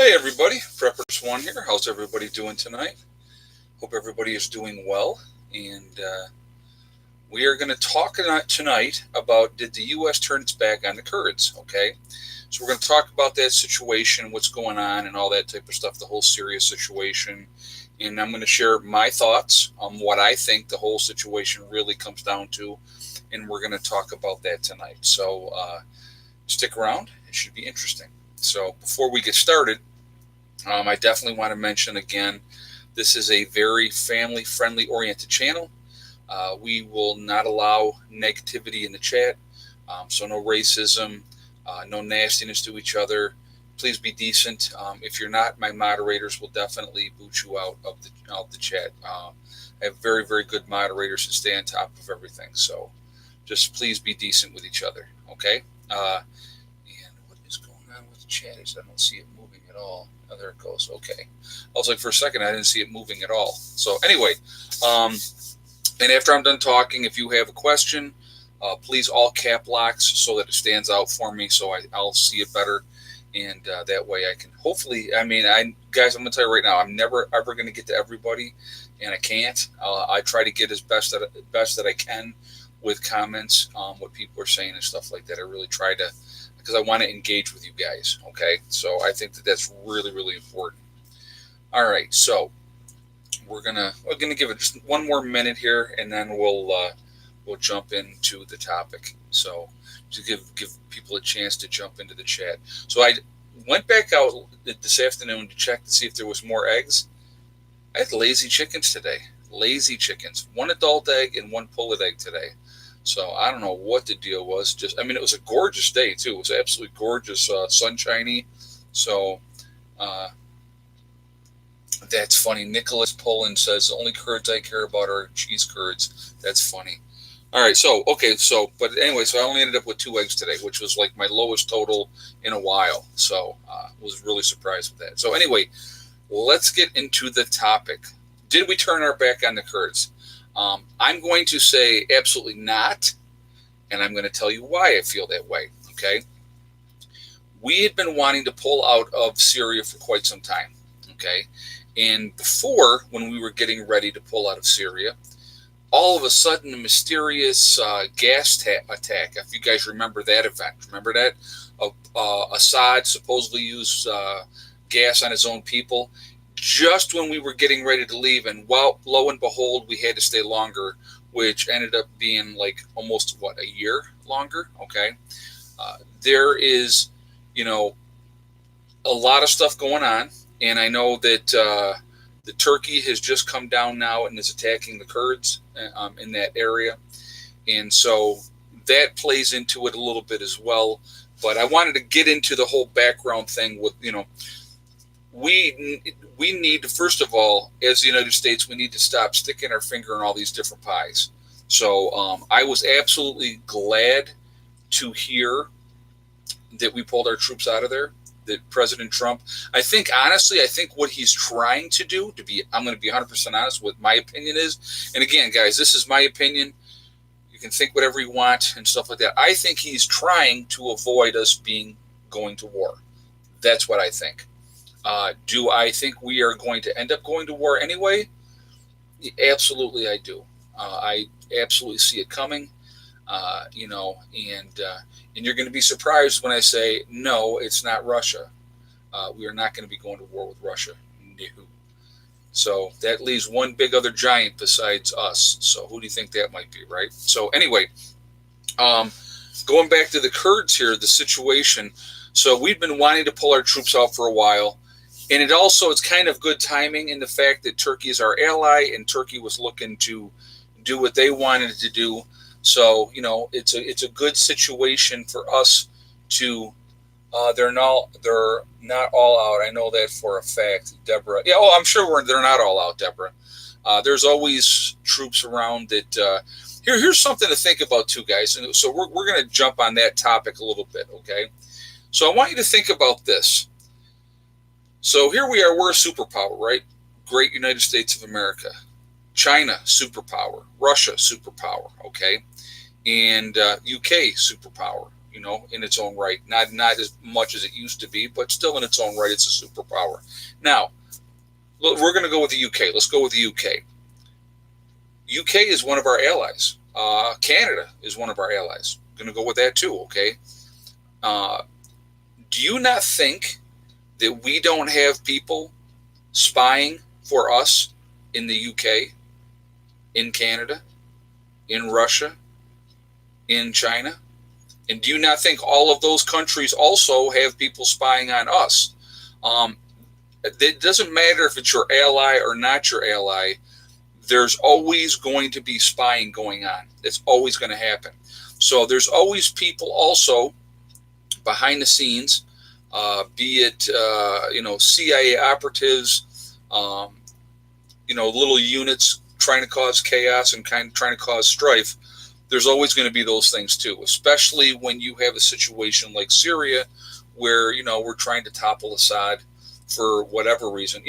Hey everybody, Preppers One here. How's everybody doing tonight? Hope everybody is doing well. And we are going to talk tonight about did the U.S. turn its back on the Kurds? Okay, so we're going to talk about that situation, what's going on, and all that type of stuff, the whole Syria situation. And I'm going to share my thoughts on what I think the whole situation really comes down to, and we're going to talk about that tonight. So stick around; it should be interesting. So before we get started, I definitely want to mention again, this is a very family friendly oriented channel. We will not allow negativity in the chat, so no racism, no nastiness to each other. Please be decent. If you're not, my moderators will definitely boot you out of the chat. I have very good moderators that stay on top of everything. So just please be decent with each other. Okay. And what is going on with the chat? I don't see it moving at all. Oh, there it goes. Okay. I was like, for a second, I didn't see it moving at all. So anyway, and after I'm done talking, if you have a question, please all cap locks so that it stands out for me, so I'll see it better, and that way I can hopefully. I mean, guys, I'm gonna tell you right now, I'm never ever gonna get to everybody, and I can't. I try to get as best that I can with comments, what people are saying and stuff like that. I really try to, because I want to engage with you guys. Okay, so I think that that's really important. All right, so we're gonna give it just one more minute here, and then we'll jump into the topic. So to give people a chance to jump into the chat. So I went back out this afternoon to check to see if there was more eggs. I had lazy chickens today. Lazy chickens. One adult egg and one pullet egg today. So I don't know what the deal was. Just, I mean, it was a gorgeous day too. It was absolutely gorgeous, sunshiny. So that's funny. Nicholas Poland says the only Kurds I care about are cheese curds. That's funny. All right, so okay, so but anyway, so I only ended up with 2 eggs today, which was like my lowest total in a while. So was really surprised with that. So anyway, let's get into the topic. Did we turn our back on the Kurds? I'm going to say absolutely not, and I'm going to tell you why I feel that way. Okay, we had been wanting to pull out of Syria for quite some time. Okay, and before, when we were getting ready to pull out of Syria, all of a sudden a mysterious gas attack. If you guys remember that event, remember that? Assad supposedly used gas on his own people just when we were getting ready to leave, and lo and behold, we had to stay longer, which ended up being like almost a year longer. Okay, there is, a lot of stuff going on, and I know that the Turkey has just come down now and is attacking the Kurds in that area, and so that plays into it a little bit as well. But I wanted to get into the whole background thing with, we need to, first of all, as the United States, we need to stop sticking our finger in all these different pies. So I was absolutely glad to hear that we pulled our troops out of there, that President Trump, honestly, I think what he's trying to do, I'm going to be 100% honest, what my opinion is, and again, guys, this is my opinion. You can think whatever you want and stuff like that. I think he's trying to avoid us going to war. That's what I think. Do I think we are going to end up going to war anyway? Absolutely, I do. I absolutely see it coming. And you're going to be surprised when I say, no, it's not Russia. We are not going to be going to war with Russia. No. So that leaves one big other giant besides us. So who do you think that might be, right? So anyway, going back to the Kurds here, the situation. So we've been wanting to pull our troops out for a while. And it's kind of good timing in the fact that Turkey is our ally, and Turkey was looking to do what they wanted to do. So, it's a good situation for us to, they're not all out. I know that for a fact, Deborah. Yeah, I'm sure they're not all out, Deborah. There's always troops around that, here's something to think about too, guys. And so we're going to jump on that topic a little bit. Okay. So I want you to think about this. So here we are, we're a superpower, right? Great United States of America. China, superpower. Russia, superpower, okay? And UK, superpower. in its own right. Not as much as it used to be, but still in its own right, it's a superpower. Now, we're going to go with the UK. Let's go with the UK. UK is one of our allies. Canada is one of our allies. I'm going to go with that too, okay? Uh, do you not think that we don't have people spying for us in the UK, in Canada, in Russia, in China? And do you not think all of those countries also have people spying on us? It doesn't matter if it's your ally or not your ally. There's always going to be spying going on. It's always going to happen. So there's always people also behind the scenes, be it CIA operatives, little units trying to cause chaos and kind of trying to cause strife. There's always going to be those things too, especially when you have a situation like Syria, where we're trying to topple Assad for whatever reason.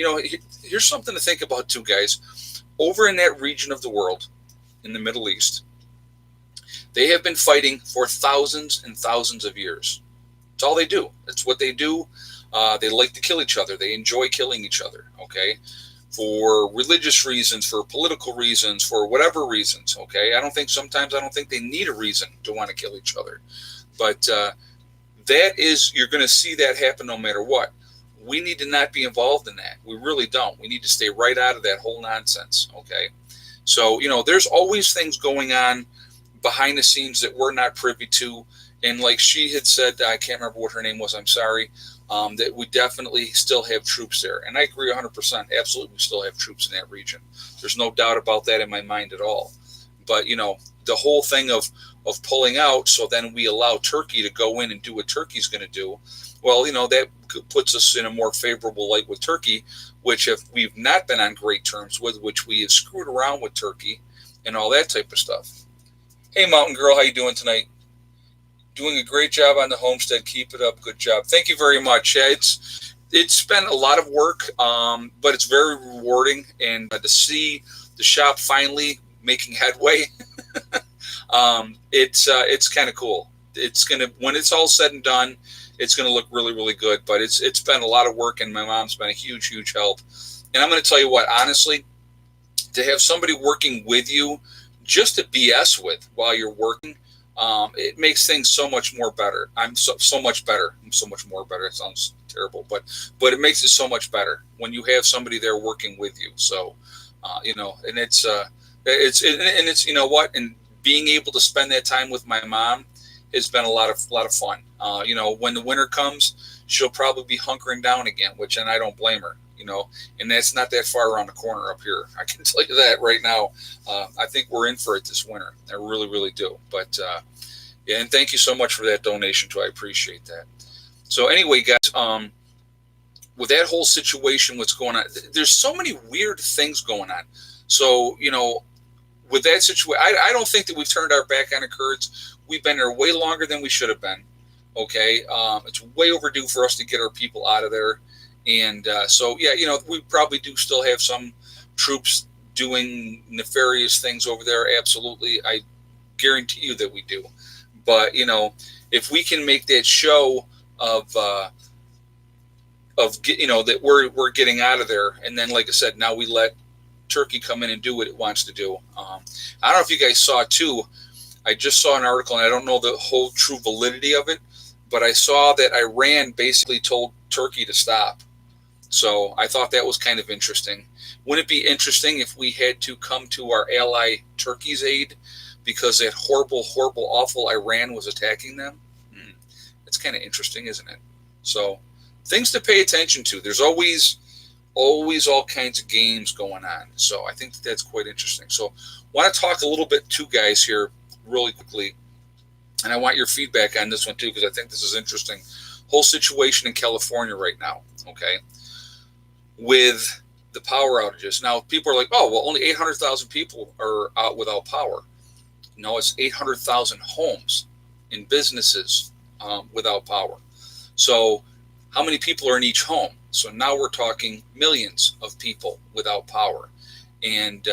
Here's something to think about too, guys. Over in that region of the world, in the Middle East, they have been fighting for thousands and thousands of years. It's all they do. It's what they do. They like to kill each other. They enjoy killing each other, okay? For religious reasons, for political reasons, for whatever reasons, okay? I don't think they need a reason to want to kill each other. But you're going to see that happen no matter what. We need to not be involved in that. We really don't. We need to stay right out of that whole nonsense, okay? So, there's always things going on behind the scenes that we're not privy to. And like she had said, I can't remember what her name was, I'm sorry, that we definitely still have troops there. And I agree 100%. Absolutely, we still have troops in that region. There's no doubt about that in my mind at all. But, the whole thing of pulling out, so then we allow Turkey to go in and do what Turkey's going to do, well, that puts us in a more favorable light with Turkey, which if we've not been on great terms with, which we have screwed around with Turkey and all that type of stuff. Hey, Mountain Girl, how you doing tonight? Doing a great job on the homestead. Keep it up. Good job. Thank you very much. Yeah, it's been a lot of work, but it's very rewarding. And to see the shop finally making headway, it's kind of cool. When it's all said and done, it's gonna look really, really good. But it's been a lot of work, and my mom's been a huge, huge help. And I'm gonna tell you what, honestly, to have somebody working with you just to BS with while you're working, it makes things so much more better. I'm so much better. I'm so much more better. It sounds terrible, but it makes it so much better when you have somebody there working with you. So, and it's and being able to spend that time with my mom has been a lot of fun. When the winter comes, she'll probably be hunkering down again, and I don't blame her. And that's not that far around the corner up here. I can tell you that right now. I think we're in for it this winter. I really, really do. But yeah, and thank you so much for that donation too. I appreciate that. So anyway, guys, with that whole situation, what's going on? There's so many weird things going on. So with that situation, I don't think that we've turned our back on the Kurds. We've been there way longer than we should have been. Okay, it's way overdue for us to get our people out of there. And so, yeah, we probably do still have some troops doing nefarious things over there. Absolutely. I guarantee you that we do. But, if we can make that show of that we're getting out of there. And then, like I said, now we let Turkey come in and do what it wants to do. I don't know if you guys saw too. I just saw an article, and I don't know the whole true validity of it, but I saw that Iran basically told Turkey to stop. So I thought that was kind of interesting. Wouldn't it be interesting if we had to come to our ally Turkey's aid because that horrible, horrible, awful Iran was attacking them? It's kind of interesting, isn't it? So things to pay attention to. There's always all kinds of games going on. So I think that's quite interesting. So I want to talk a little bit to guys here really quickly. And I want your feedback on this one too, because I think this is interesting. Whole situation in California right now, okay? With the power outages. Now, people are like, oh, well, only 800,000 people are out without power. No, it's 800,000 homes and businesses without power. So how many people are in each home? So now we're talking millions of people without power. And,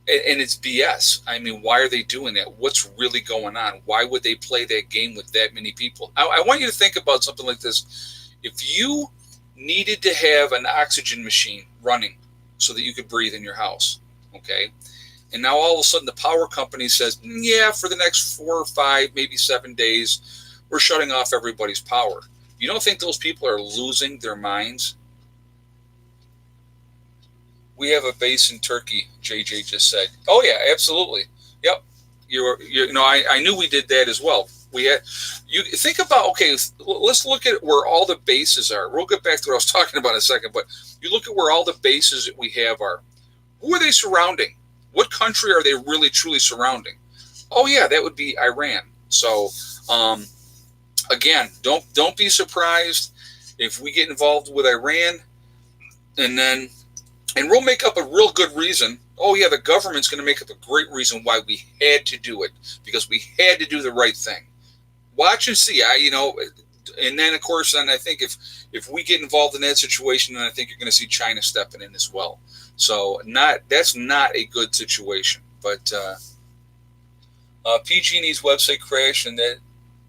And it's BS. I mean, why are they doing that? What's really going on? Why would they play that game with that many people? I want you to think about something like this. If you needed to have an oxygen machine running so that you could breathe in your house, okay, and now all of a sudden the power company says, yeah, for the next 4 or 5, maybe 7 days, we're shutting off everybody's power. You don't think those people are losing their minds? We have a base in Turkey, JJ just said. Oh yeah, absolutely. Yep. I knew we did that as well. We had, you think about, okay, let's look at where all the bases are. We'll get back to what I was talking about in a second, but you look at where all the bases that we have are. Who are they surrounding? What country are they really truly surrounding? Oh yeah, that would be Iran. So again, don't be surprised if we get involved with Iran, and we'll make up a real good reason. Oh yeah, the government's going to make up a great reason why we had to do it, because we had to do the right thing. Watch and see. And then of course, then I think if we get involved in that situation, then I think you're going to see China stepping in as well. So that's not a good situation. But PG&E's website crashed, and that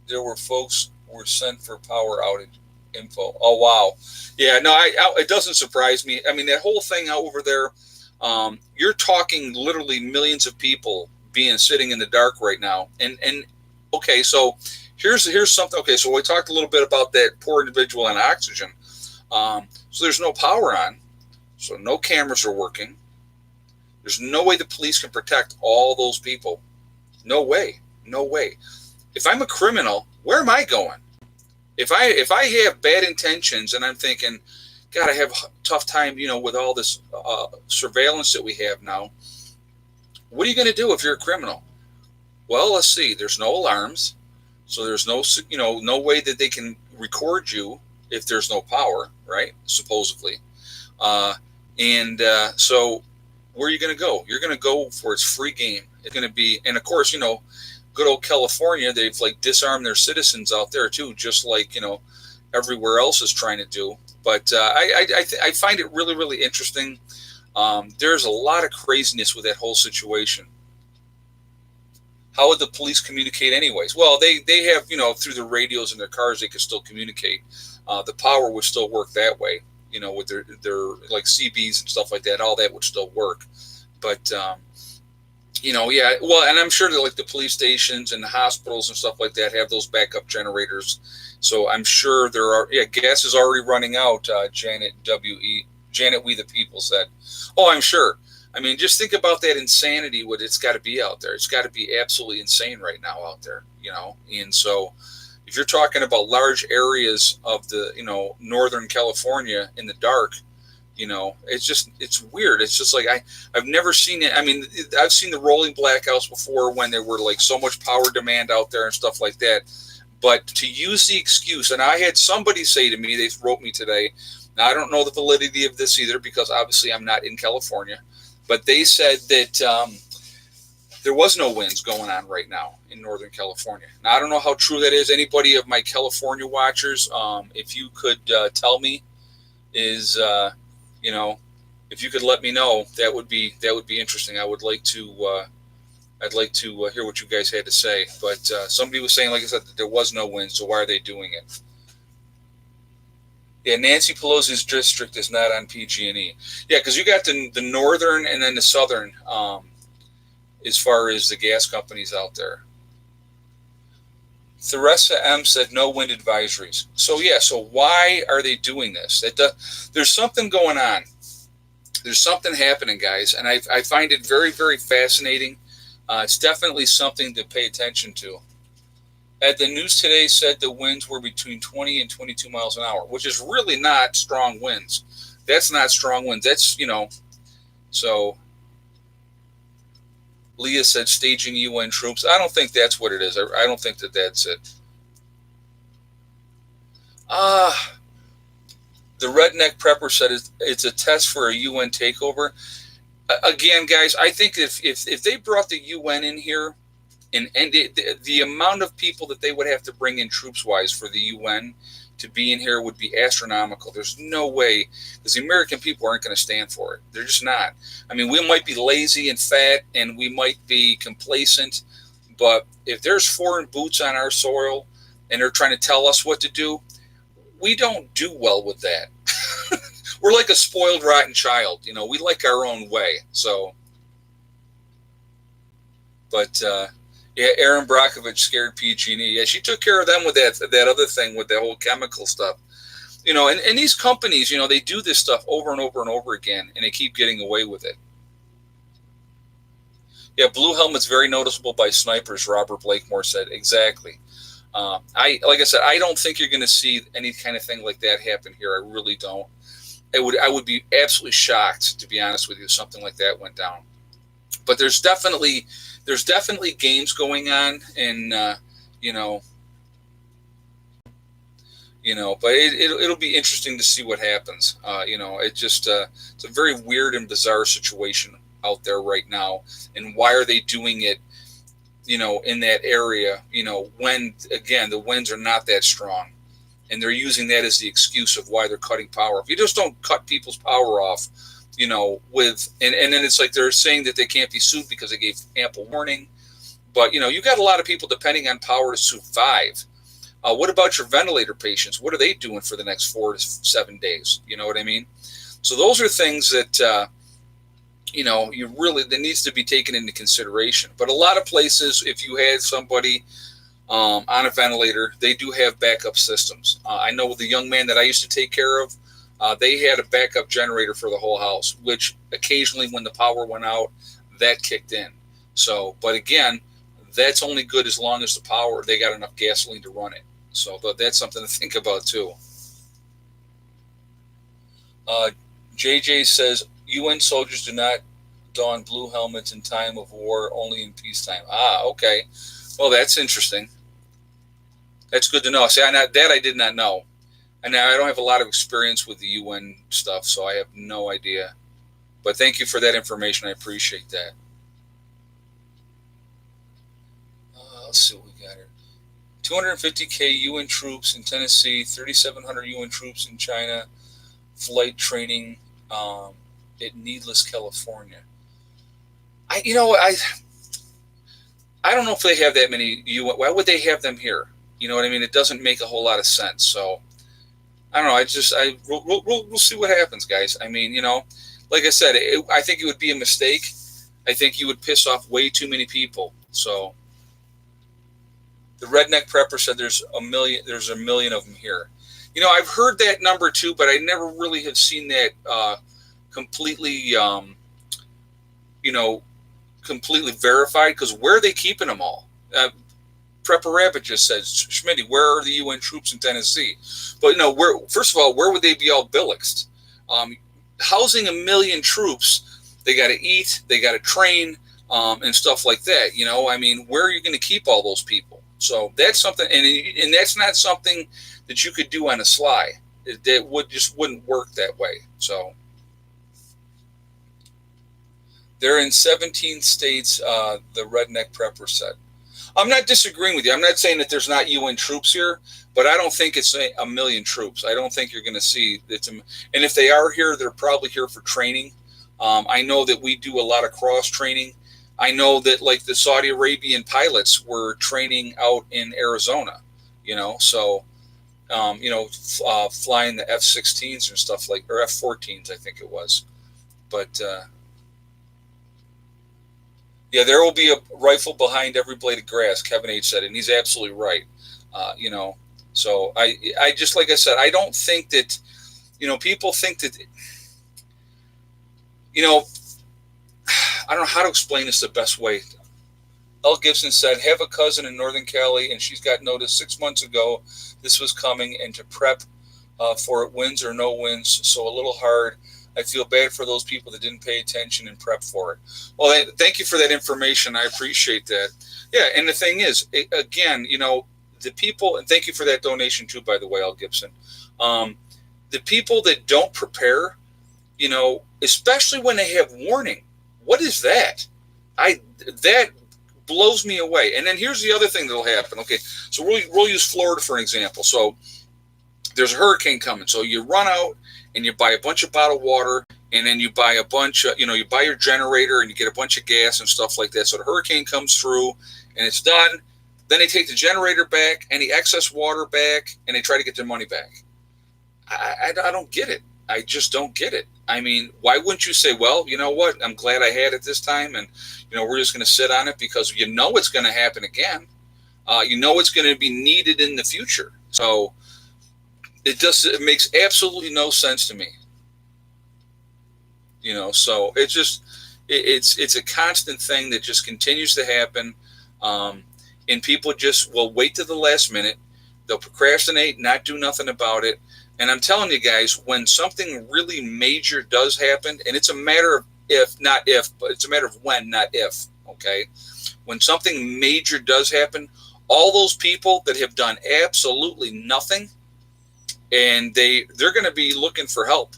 there were folks were sent for power outage info. Oh wow, yeah. No, it doesn't surprise me. I mean, that whole thing out over there. You're talking literally millions of people sitting in the dark right now. And okay, so here's something. Okay, so we talked a little bit about that poor individual on oxygen. So there's no power on, so no cameras are working. There's no way the police can protect all those people. No way. If I'm a criminal, where am I going? If I have bad intentions and I'm thinking, God, I have a tough time, with all this surveillance that we have now. What are you going to do if you're a criminal? Well, let's see. There's no alarms, so there's no way that they can record you if there's no power, right? Supposedly, so where are you going to go? You're going to go for its free game. It's going to be, and of course, good old California, they've disarmed their citizens out there too, just like everywhere else is trying to do. But I find it really, really interesting. There's a lot of craziness with that whole situation. How would the police communicate anyways? Well, they have, through the radios in their cars, they could still communicate. The power would still work that way, with their like CBs and stuff like that. All that would still work. But, yeah, well, and I'm sure that the police stations and the hospitals and stuff like that have those backup generators. So I'm sure gas is already running out. Janet We the People said. Oh, I'm sure. I mean, just think about that insanity. What it's got to be out there. It's got to be absolutely insane right now out there. And so if you're talking about large areas of the Northern California in the dark, it's weird. It's just like I've never seen it. I mean, I've seen the rolling blackouts before when there were so much power demand out there and stuff like that. But to use the excuse, and I had somebody say to me, they wrote me today. Now I don't know the validity of this either, because obviously I'm not in California. But they said that there was no winds going on right now in Northern California. Now I don't know how true that is. Anybody of my California watchers, if you could tell me, if you could let me know, that would be interesting. I'd like to hear what you guys had to say. But somebody was saying, like I said, that there was no wind, so why are they doing it? Yeah, Nancy Pelosi's district is not on PG&E. Yeah, because you got the northern and then the southern, as far as the gas companies out there. Theresa M. said no wind advisories. So why are they doing this? There's something going on. There's something happening, guys, and I find it very, very fascinating. It's definitely something to pay attention to. The news today said the winds were between 20 and 22 miles an hour, which is really not strong winds. That's not strong winds. That's, so Leah said staging UN troops. I don't think that's what it is. I don't think that's it. The redneck prepper said it's a test for a UN takeover. Again, guys, I think if they brought the UN in here, and the amount of people that they would have to bring in troops-wise for the UN to be in here would be astronomical. There's no way, because the American people aren't going to stand for it. They're just not. I mean, we might be lazy and fat, and we might be complacent, but if there's foreign boots on our soil and they're trying to tell us what to do, we don't do well with that. We're like a spoiled, rotten child. We like our own way. So, but yeah, Aaron Brockovich scared PG&E. Yeah, she took care of them with that other thing with the whole chemical stuff. And these companies, they do this stuff over and over and over again, and they keep getting away with it. Yeah, blue helmet's very noticeable by snipers, Robert Blakemore said. Exactly. Like I said, I don't think you're going to see any kind of thing like that happen here. I really don't. I would be absolutely shocked, to be honest with you, if something like that went down. But there's definitely games going on, and but it'll be interesting to see what happens. It's a very weird and bizarre situation out there right now, and why are they doing it? In that area, when again the winds are not that strong, and they're using that as the excuse of why they're cutting power. If you just don't cut people's power off, and then it's like they're saying that they can't be sued because they gave ample warning. But you got a lot of people depending on power to survive. What about your ventilator patients? What are they doing for the next 4 to 7 days? You know what I mean? So those are things that that needs to be taken into consideration. But a lot of places, if you had somebody on a ventilator, they do have backup systems. I know the young man that I used to take care of, they had a backup generator for the whole house, which occasionally when the power went out, that kicked in. So, but again, that's only good as long as they got enough gasoline to run it. So that's something to think about too. JJ says, UN soldiers do not don blue helmets in time of war, only in peacetime. Okay. Well, that's interesting. That's good to know. See, that I did not know. And I don't have a lot of experience with the UN stuff, so I have no idea. But thank you for that information. I appreciate that. Let's see what we got here. 250K UN troops in Tennessee, 3,700 UN troops in China, flight training at Needless, California. I don't know if they have that many UN. Why would they have them here? You know what I mean? It doesn't make a whole lot of sense. So I don't know. We'll see what happens, guys. I mean, like I said, I think it would be a mistake. I think you would piss off way too many people. So the redneck prepper said there's a million of them here. I've heard that number too, but I never really have seen that completely, completely verified. Because where are they keeping them all? Prepper Rabbit just says, Schmitty, where are the UN troops in Tennessee? But first of all, where would they be all billixed? Housing 1 million troops, they got to eat, they got to train, and stuff like that. I mean, where are you going to keep all those people? So that's something, and that's not something that you could do on a sly. That wouldn't work that way. So they're in 17 states. The redneck prepper said. I'm not disagreeing with you. I'm not saying that there's not UN troops here, but I don't think it's 1 million troops. I don't think you're going to see it. And if they are here, they're probably here for training. I know that we do a lot of cross training. I know that like the Saudi Arabian pilots were training out in Arizona, so, flying the F-16s and stuff or F-14s, I think it was. But, yeah, there will be a rifle behind every blade of grass, Kevin H. said, and he's absolutely right. So I just, like I said, I don't think that, people think that, I don't know how to explain this the best way. L. Gibson said, have a cousin in Northern Cali, and she's got notice 6 months ago this was coming, and to prep for it, wins or no wins, so a little hard. I feel bad for those people that didn't pay attention and prep for it. Well, thank you for that information. I appreciate that. Yeah, and the thing is, again, the people, and thank you for that donation too, by the way, L. Gibson. The people that don't prepare, especially when they have warning, what is that? That blows me away. And then here's the other thing that'll happen. Okay, so we'll use Florida for an example. So there's a hurricane coming. So you run out and you buy a bunch of bottled water, and then you buy a bunch of, you buy your generator and you get a bunch of gas and stuff like that. So the hurricane comes through and it's done. Then they take the generator back, any excess water back, and they try to get their money back. I don't get it. I just don't get it. I mean, why wouldn't you say, well, you know what? I'm glad I had it this time, and we're just going to sit on it because it's going to happen again. It's going to be needed in the future. So it makes absolutely no sense to me. So it's a constant thing that just continues to happen, and people just will wait to the last minute. They'll procrastinate, not do nothing about it. And I'm telling you guys, when something really major does happen, and it's a matter of if, not if, but it's a matter of when, not if, okay? When something major does happen, all those people that have done absolutely nothing, and they're going to be looking for help.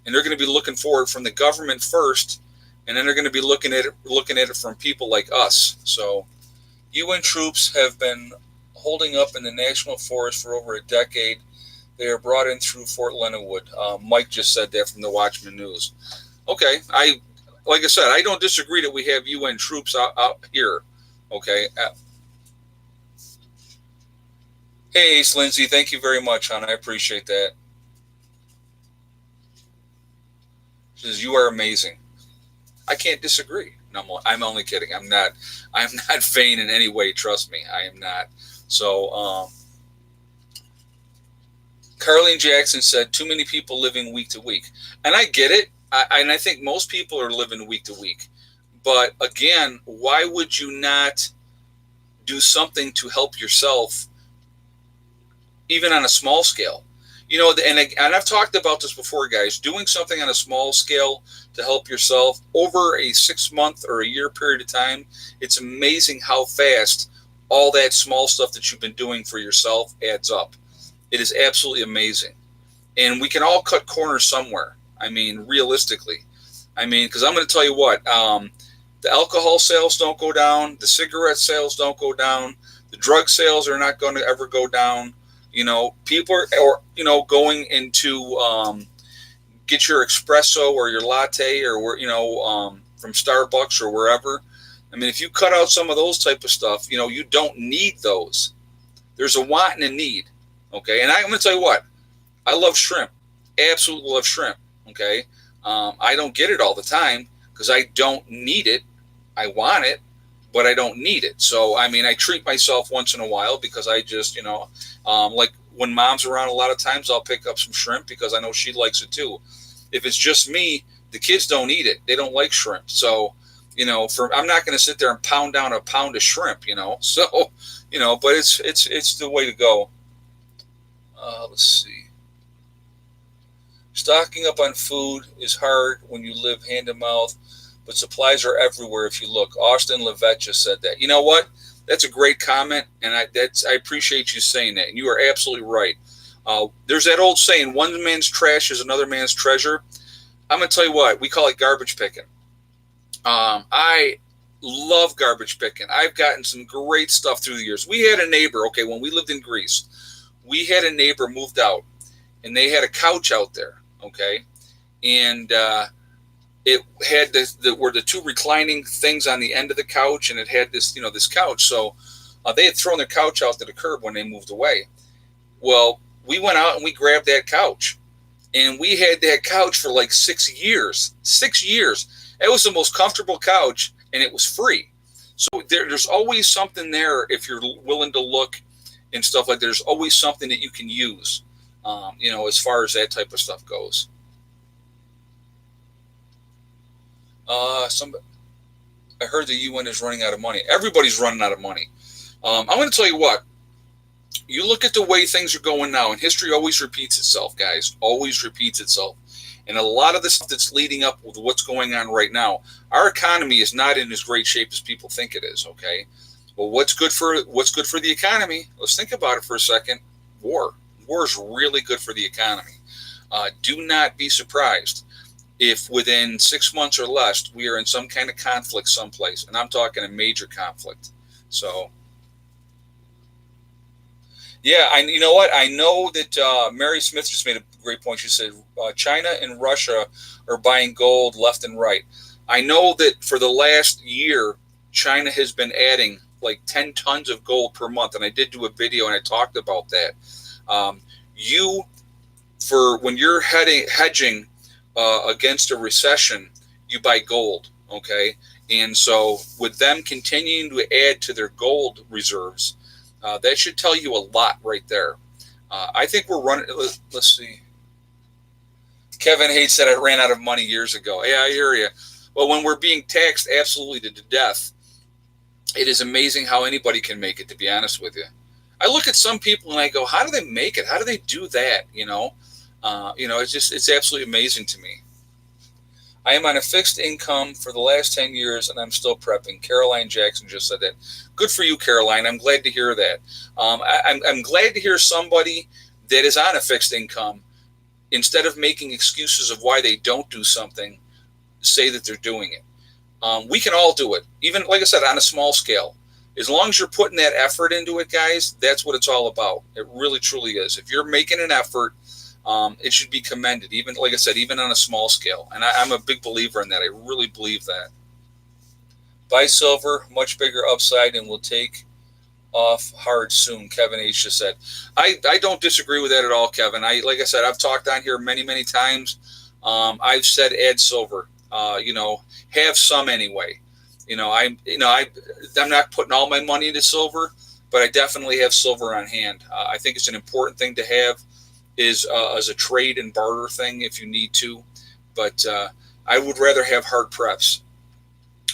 And they're going to be looking for it from the government first, and then they're going to be looking at it from people like us. So UN troops have been holding up in the national forest for over a decade. They are brought in through Fort Leonard Wood. Mike just said that from the Watchman News. Okay, like I said, I don't disagree that we have UN troops out here. Okay. Hey, Ace Lindsay, thank you very much, hon. I appreciate that. She says, you are amazing. I can't disagree. No, I'm only kidding. I'm not vain in any way. Trust me, I am not. So, Carlene Jackson said, too many people living week to week. And I get it. And I think most people are living week to week. But again, why would you not do something to help yourself, even on a small scale? And I've talked about this before, guys. Doing something on a small scale to help yourself over a 6-month or a year period of time, it's amazing how fast all that small stuff that you've been doing for yourself adds up. It is absolutely amazing. And we can all cut corners somewhere. I mean, realistically. Because I'm going to tell you what, the alcohol sales don't go down. The cigarette sales don't go down. The drug sales are not going to ever go down. People are going into get your espresso or your latte or from Starbucks or wherever. If you cut out some of those type of stuff, you don't need those. There's a want and a need. Okay, and I'm going to tell you what, I love shrimp. Absolutely love shrimp. Okay, I don't get it all the time because I don't need it. I want it, but I don't need it. So, I treat myself once in a while because I just, like when mom's around a lot of times, I'll pick up some shrimp because I know she likes it too. If it's just me, the kids don't eat it. They don't like shrimp. So, I'm not going to sit there and pound down a pound of shrimp, So, but it's the way to go. Let's see. Stocking up on food is hard when you live hand to mouth, but supplies are everywhere if you look. Austin Levette just said that. You know what? That's a great comment, and I appreciate you saying that. And you are absolutely right. There's that old saying, one man's trash is another man's treasure. I'm going to tell you what, we call it garbage picking. I love garbage picking. I've gotten some great stuff through the years. We had a neighbor, okay, when we lived in Greece, we had a neighbor moved out, and they had a couch out there, okay? And it had were the two reclining things on the end of the couch, and it had this, this couch. So they had thrown their couch out to the curb when they moved away. Well, we went out and we grabbed that couch, and we had that couch for like 6 years. 6 years. It was the most comfortable couch, and it was free. So there's always something there if you're willing to look and stuff like that. There's always something that you can use, as far as that type of stuff goes. I heard the UN is running out of money. Everybody's running out of money. I'm going to tell you what. You look at the way things are going now, and history always repeats itself, guys. Always repeats itself. And a lot of the stuff that's leading up with what's going on right now, our economy is not in as great shape as people think it is, okay? Well, what's good for the economy? Let's think about it for a second. War. War is really good for the economy. Do not be surprised if within 6 months or less we are in some kind of conflict someplace, and I'm talking a major conflict. So, Yeah, you know what? I know that Mary Smith just made a great point. She said China and Russia are buying gold left and right. I know that for the last year, China has been adding like 10 tons of gold per month. And I did do a video and I talked about that. Um, you, for when you're hedging against a recession, you buy gold, okay? And so with them continuing to add to their gold reserves, that should tell you a lot right there. I think we're running. Let's see. Kevin Hayes said I ran out of money years ago. Yeah, I hear you. Well, when we're being taxed absolutely to death, it is amazing how anybody can make it. To be honest with you, I look at some people and I go, "How do they make it? How do they do that?" It's absolutely amazing to me. I am on a fixed income for the last 10 years and I'm still prepping. Caroline Jackson just said that. Good for you, Caroline. I'm glad to hear that. I'm glad to hear somebody that is on a fixed income, instead of making excuses of why they don't do something, say that they're doing it. We can all do it, even like I said, on a small scale. As long as you're putting that effort into it, guys, that's what it's all about. It really, truly is. If you're making an effort, it should be commended, even like I said, even on a small scale. And I'm a big believer in that. I really believe that. Buy silver, much bigger upside, and will take off hard soon. Kevin H just said. I don't disagree with that at all, Kevin. Like I said, I've talked on here many, many times. I've said add silver. Have some anyway. I'm not putting all my money into silver, but I definitely have silver on hand. I think it's an important thing to have, is as a trade and barter thing if you need to. But I would rather have hard preps.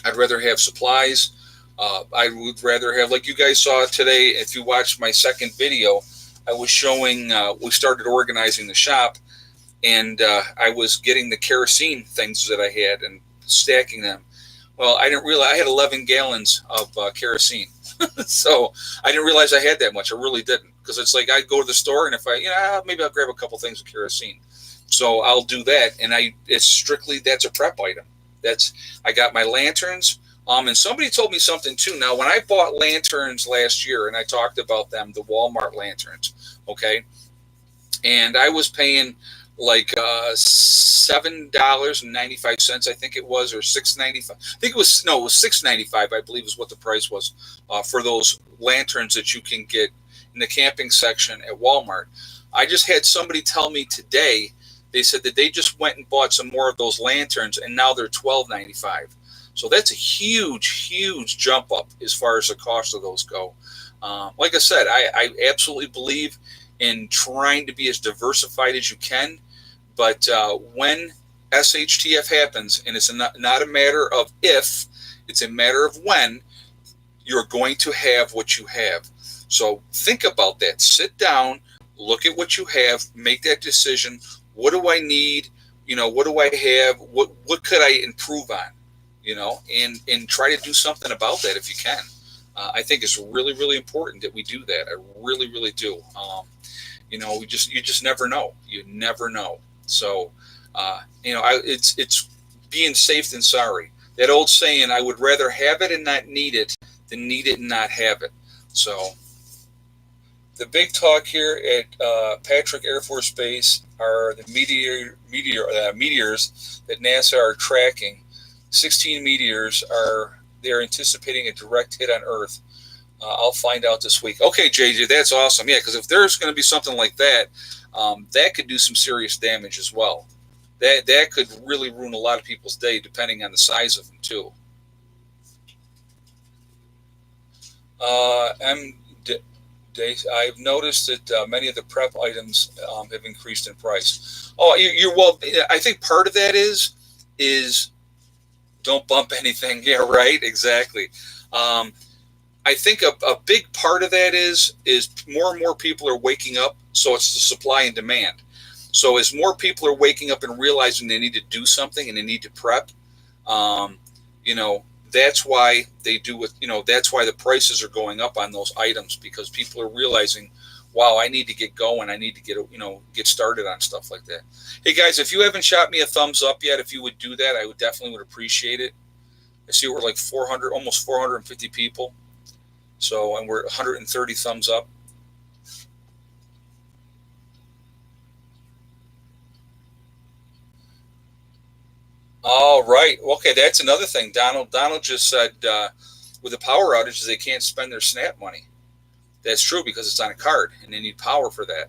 I'd rather have supplies. I would rather have, like you guys saw today, if you watched my second video, I was showing, we started organizing the shop, and I was getting the kerosene things that I had and stacking them. Well, I didn't realize I had 11 gallons of kerosene. So I didn't realize I had that much. I really didn't. Because it's like I'd go to the store, and if maybe I'll grab a couple things of kerosene. So I'll do that. And it's strictly, that's a prep item. I got my lanterns. And somebody told me something too. Now, when I bought lanterns last year, and I talked about them, the Walmart lanterns, okay, and I was paying like $7.95, I think it was, or $6.95. I think it was no, it was $6.95. I believe is what the price was for those lanterns that you can get in the camping section at Walmart. I just had somebody tell me today. They said that they just went and bought some more of those lanterns, and now they're $12.95. So that's a huge, huge jump up as far as the cost of those go. Like I said, I absolutely believe in trying to be as diversified as you can. But when SHTF happens, and it's not a matter of if, it's a matter of when, you're going to have what you have. So think about that. Sit down, look at what you have, make that decision. What do I need? What do I have? What could I improve on? And try to do something about that if you can. I think it's really, really important that we do that. I really, really do. You just never know. You never know. So, it's being safe than sorry. That old saying, I would rather have it and not need it than need it and not have it. So, the big talk here at Patrick Air Force Base are the meteors that NASA are tracking. 16 meteors they're anticipating a direct hit on Earth. I'll find out this week. Okay, JJ, that's awesome. Yeah, because if there's going to be something like that, that could do some serious damage as well. That could really ruin a lot of people's day, depending on the size of them too. I've noticed that many of the prep items have increased in price. Oh, you're well. I think part of that is don't bump anything. Yeah, right. Exactly. I think a big part of that is more and more people are waking up. So it's the supply and demand. So as more people are waking up and realizing they need to do something and they need to prep, that's why they do what, that's why the prices are going up on those items, because people are realizing, wow, I need to get going. I need to get started on stuff like that. Hey guys, if you haven't shot me a thumbs up yet, if you would do that, I would definitely would appreciate it. I see we're like 400, almost 450 people. So, and we're 130 thumbs up. All right. Okay, that's another thing. Donald just said with the power outages, they can't spend their SNAP money. That's true because it's on a card, and they need power for that.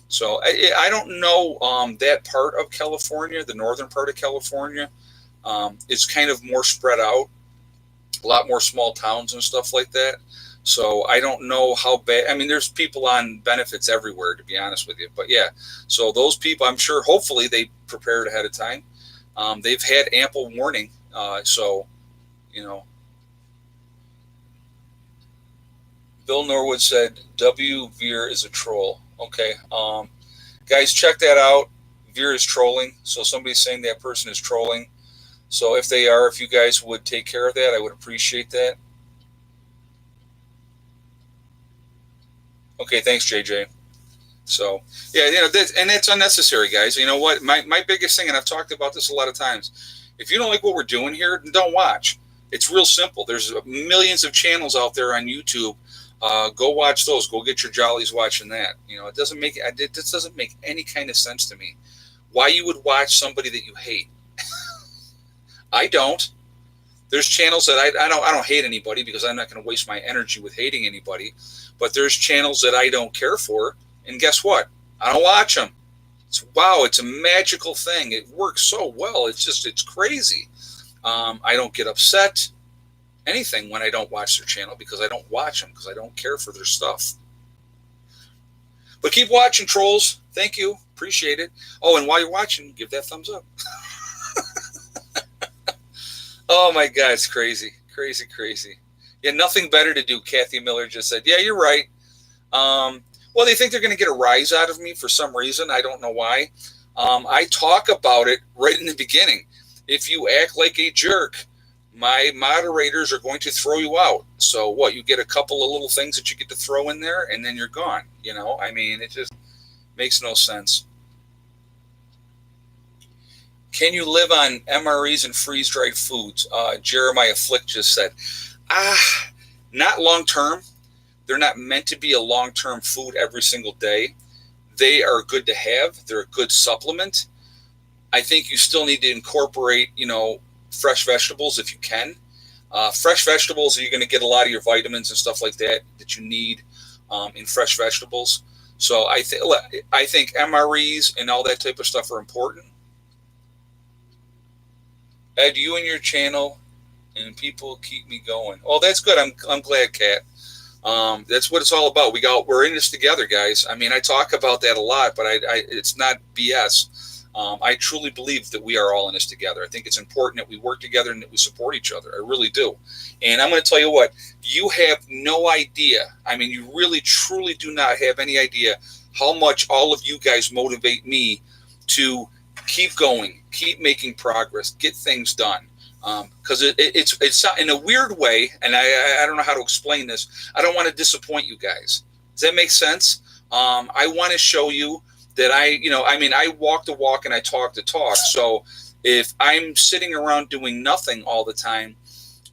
So I don't know that part of California, the northern part of California. It's kind of more spread out, a lot more small towns and stuff like that. So I don't know how bad. I mean, there's people on benefits everywhere, to be honest with you. But yeah, so those people, I'm sure, hopefully they prepared ahead of time. They've had ample warning. So you know, Bill Norwood said W. Veer is a troll. Okay, guys, check that out. Veer is trolling. So somebody's saying that person is trolling. So if they are, if you guys would take care of that, I would appreciate that. Okay, thanks, JJ. So yeah, and that's unnecessary, guys. You know what? My biggest thing, and I've talked about this a lot of times. If you don't like what we're doing here, then don't watch. It's real simple. There's millions of channels out there on YouTube. Go watch those. Go get your jollies watching that. It doesn't make it. This doesn't make any kind of sense to me. Why you would watch somebody that you hate? I don't. There's channels that I don't hate anybody because I'm not going to waste my energy with hating anybody. But there's channels that I don't care for, and guess what? I don't watch them. It's a magical thing. It works so well. It's crazy. I don't get upset anything when I don't watch their channel because I don't watch them because I don't care for their stuff. But keep watching, trolls. Thank you. Appreciate it. Oh, and while you're watching, give that thumbs up. Oh my God, it's crazy, crazy, crazy. Yeah, nothing better to do. Kathy Miller just said, "Yeah, you're right." Well, they think they're going to get a rise out of me for some reason. I don't know why. I talk about it right in the beginning. If you act like a jerk, my moderators are going to throw you out. So what? You get a couple of little things that you get to throw in there, and then you're gone. I mean, it just makes no sense. Can you live on MREs and freeze dried foods? Jeremiah Flick just said, not long term. They're not meant to be a long term food every single day. They are good to have. They're a good supplement. I think you still need to incorporate, fresh vegetables if you can. Fresh vegetables, you're going to get a lot of your vitamins and stuff like that you need in fresh vegetables. So I think MREs and all that type of stuff are important. Ed, you and your channel and people keep me going. Oh, that's good. I'm glad, Kat. That's what it's all about. We're in this together, guys. I mean, I talk about that a lot, but it's not BS. I truly believe that we are all in this together. I think it's important that we work together and that we support each other. I really do. And I'm going to tell you what, you have no idea. I mean, you really, truly do not have any idea how much all of you guys motivate me to keep going, keep making progress, get things done. Because it's in a weird way, and I don't know how to explain this. I don't want to disappoint you guys. Does that make sense? I want to show you that I walk the walk and I talk the talk. So if I'm sitting around doing nothing all the time,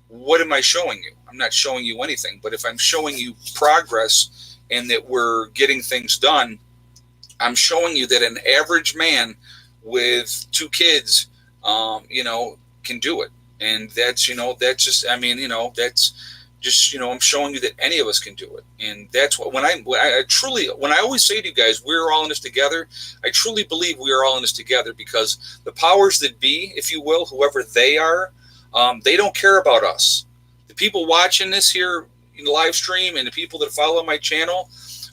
what am I showing you? I'm not showing you anything. But if I'm showing you progress and that we're getting things done, I'm showing you that an average man with 2 kids, can do it. And that's just, that's just, I'm showing you that any of us can do it. And that's what, when I always say to you guys, we're all in this together. I truly believe we are all in this together because the powers that be, if you will, whoever they are, they don't care about us. The people watching this here in the live stream and the people that follow my channel,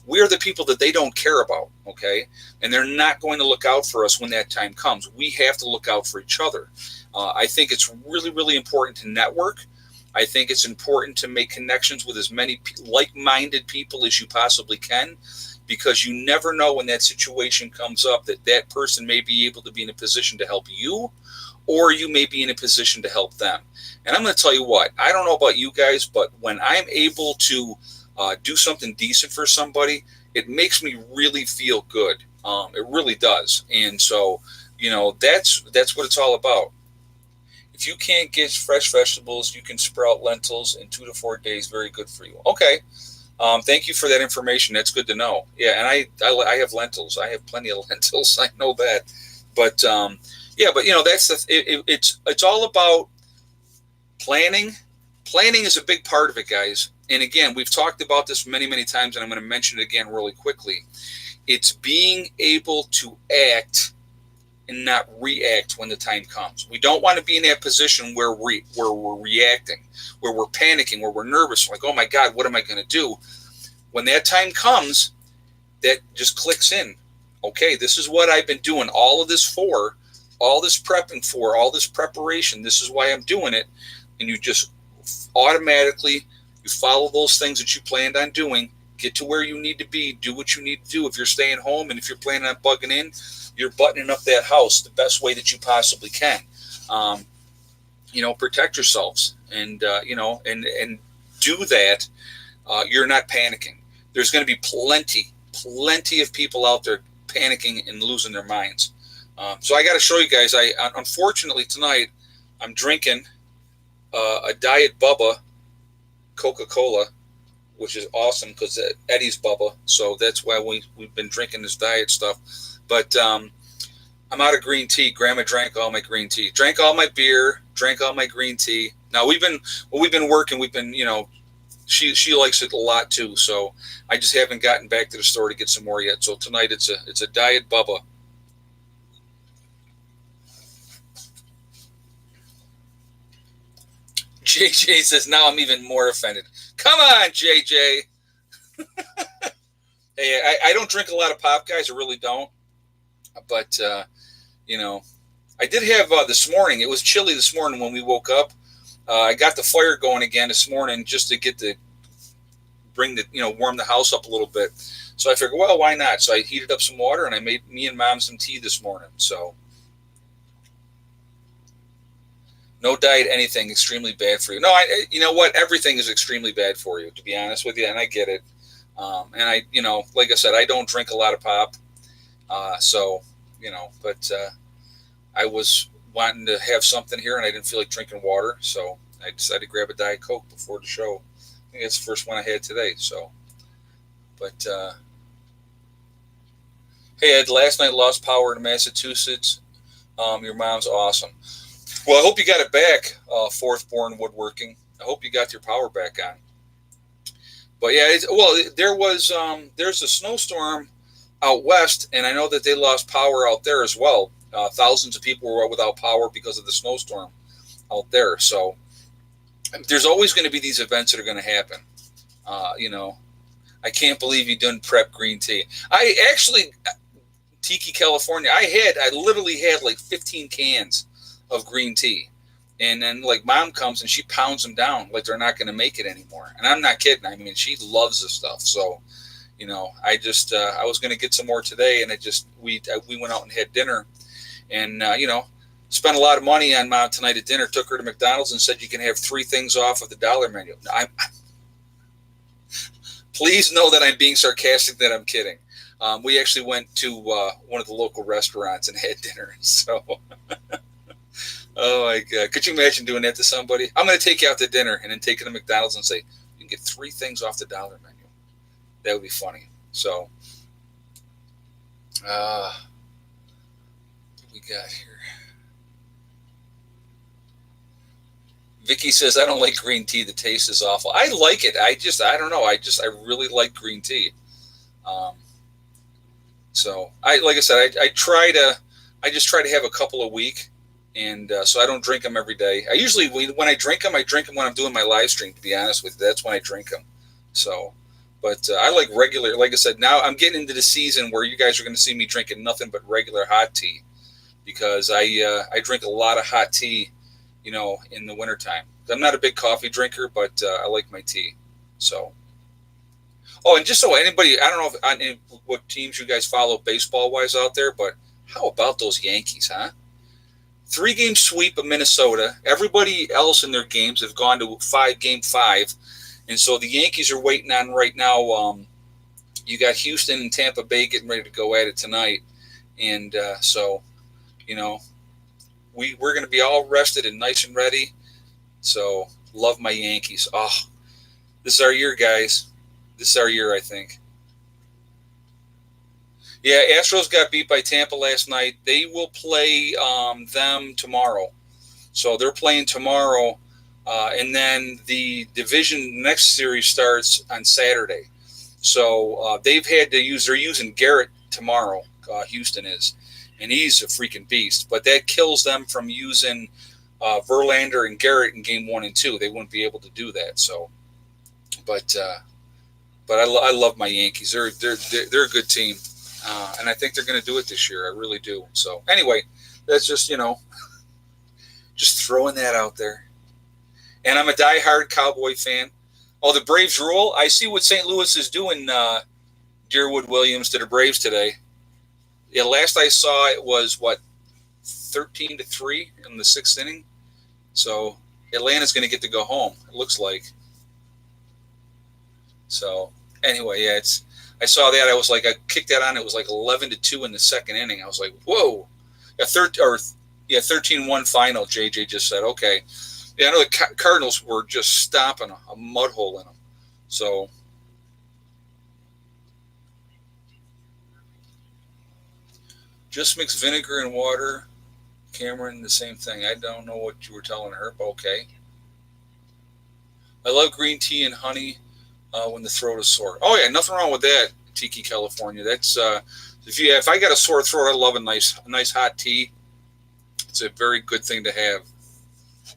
we are the people that they don't care about, okay? And they're not going to look out for us when that time comes. We have to look out for each other. I think it's really, really important to network. I think it's important to make connections with as many like-minded people as you possibly can, because you never know when that situation comes up that person may be able to be in a position to help you, or you may be in a position to help them. And I'm going to tell you what, I don't know about you guys, but when I'm able to do something decent for somebody, it makes me really feel good. It really does. And so, that's what it's all about. If you can't get fresh vegetables, you can sprout lentils in 2 to 4 days. Very good for you. Okay. Thank you for that information. That's good to know. Yeah, and I have lentils. I have plenty of lentils. I know that. But Yeah, but that's it's all about planning. Planning is a big part of it, guys. And again, we've talked about this many, many times, and I'm going to mention it again really quickly. It's being able to act and not react when the time comes. We don't want to be in that position where we're reacting, where we're panicking, where we're nervous, like, oh my God, what am I going to do? When that time comes, that just clicks in. Okay, this is what I've been doing all of this for, all this prepping for, all this preparation. This is why I'm doing it. And you just automatically, you follow those things that you planned on doing, get to where you need to be, do what you need to do. If you're staying home and if you're planning on bugging in, you're buttoning up that house the best way that you possibly can. Protect yourselves and and do that. You're not panicking. There's going to be plenty of people out there panicking and losing their minds. So I got to show you guys. Unfortunately tonight I'm drinking a Diet Bubba Coca-Cola, which is awesome because Eddie's Bubba. So that's why we've been drinking this diet stuff. But I'm out of green tea. Grandma drank all my green tea, drank all my beer, drank all my green tea. Now we've been working. We've been, she likes it a lot too. So I just haven't gotten back to the store to get some more yet. So tonight it's a Diet Bubba. JJ says now I'm even more offended. Come on, JJ. Hey, I don't drink a lot of pop, guys. I really don't. But I did have this morning. It was chilly this morning when we woke up. I got the fire going again this morning just to get the warm the house up a little bit. So I figured, well, why not? So I heated up some water and I made me and Mom some tea this morning. So no diet, anything extremely bad for you. No, you know what? Everything is extremely bad for you, to be honest with you, and I get it. And I, like I said, I don't drink a lot of pop. But I was wanting to have something here and I didn't feel like drinking water. So I decided to grab a Diet Coke before the show. I think that's the first one I had today. So, but, hey, Ed, last night lost power in Massachusetts. Your mom's awesome. Well, I hope you got it back, Fourth Born Woodworking. I hope you got your power back on. But yeah, there's a snowstorm out west, and I know that they lost power out there as well. Thousands of people were without power because of the snowstorm out there. So there's always going to be these events that are going to happen. I can't believe you didn't prep green tea. I actually, Tiki, California, I literally had like 15 cans of green tea. And then like Mom comes and she pounds them down like they're not going to make it anymore. And I'm not kidding. I mean, she loves this stuff. So, I was going to get some more today, and we went out and had dinner, and spent a lot of money on Mom tonight at dinner. Took her to McDonald's and said you can have 3 things off of the dollar menu. Please know that I'm being sarcastic. That I'm kidding. We actually went to one of the local restaurants and had dinner. So, oh my God, could you imagine doing that to somebody? I'm going to take you out to dinner and then take you to McDonald's and say you can get 3 things off the dollar menu. That would be funny. So, what we got here? Vicky says, I don't like green tea. The taste is awful. I like it. I don't know. I really like green tea. So like I said, I just try to have a couple a week. And so I don't drink them every day. I usually, when I drink them when I'm doing my live stream, to be honest with you. That's when I drink them. So, but I like regular, like I said, now I'm getting into the season where you guys are going to see me drinking nothing but regular hot tea, because I drink a lot of hot tea, in the wintertime. I'm not a big coffee drinker, but I like my tea. So, oh, and just so anybody, I don't know what teams you guys follow baseball-wise out there, but how about those Yankees, huh? 3-game sweep of Minnesota. Everybody else in their games have gone to game 5. And so the Yankees are waiting on right now. You got Houston and Tampa Bay getting ready to go at it tonight. And so, we're going to be all rested and nice and ready. So, love my Yankees. Oh, this is our year, guys. This is our year, I think. Yeah, Astros got beat by Tampa last night. They will play them tomorrow. So they're playing tomorrow, and then the division next series starts on Saturday. So they've had to use. They're using Garrett tomorrow. Houston is, and he's a freaking beast. But that kills them from using Verlander and Garrett in game 1 and 2. They wouldn't be able to do that. So, but I love my Yankees. They're a good team, and I think they're going to do it this year. I really do. So anyway, that's just just throwing that out there. And I'm a diehard Cowboy fan. Oh, the Braves rule! I see what St. Louis is doing. Deerwood Williams to the Braves today. Yeah, last I saw it was what 13-3 in the sixth inning. So Atlanta's going to get to go home. It looks like. So anyway, yeah, it's. I saw that. I was like, I kicked that on. It was like 11-2 in the second inning. I was like, whoa, a 13-1 final. JJ just said, okay. Yeah, I know the Cardinals were just stomping a mud hole in them. So just mix vinegar and water. Cameron, the same thing. I don't know what you were telling her, but okay. I love green tea and honey when the throat is sore. Oh yeah, nothing wrong with that. Tiki, California. That's if I got a sore throat, I love a nice hot tea. It's a very good thing to have.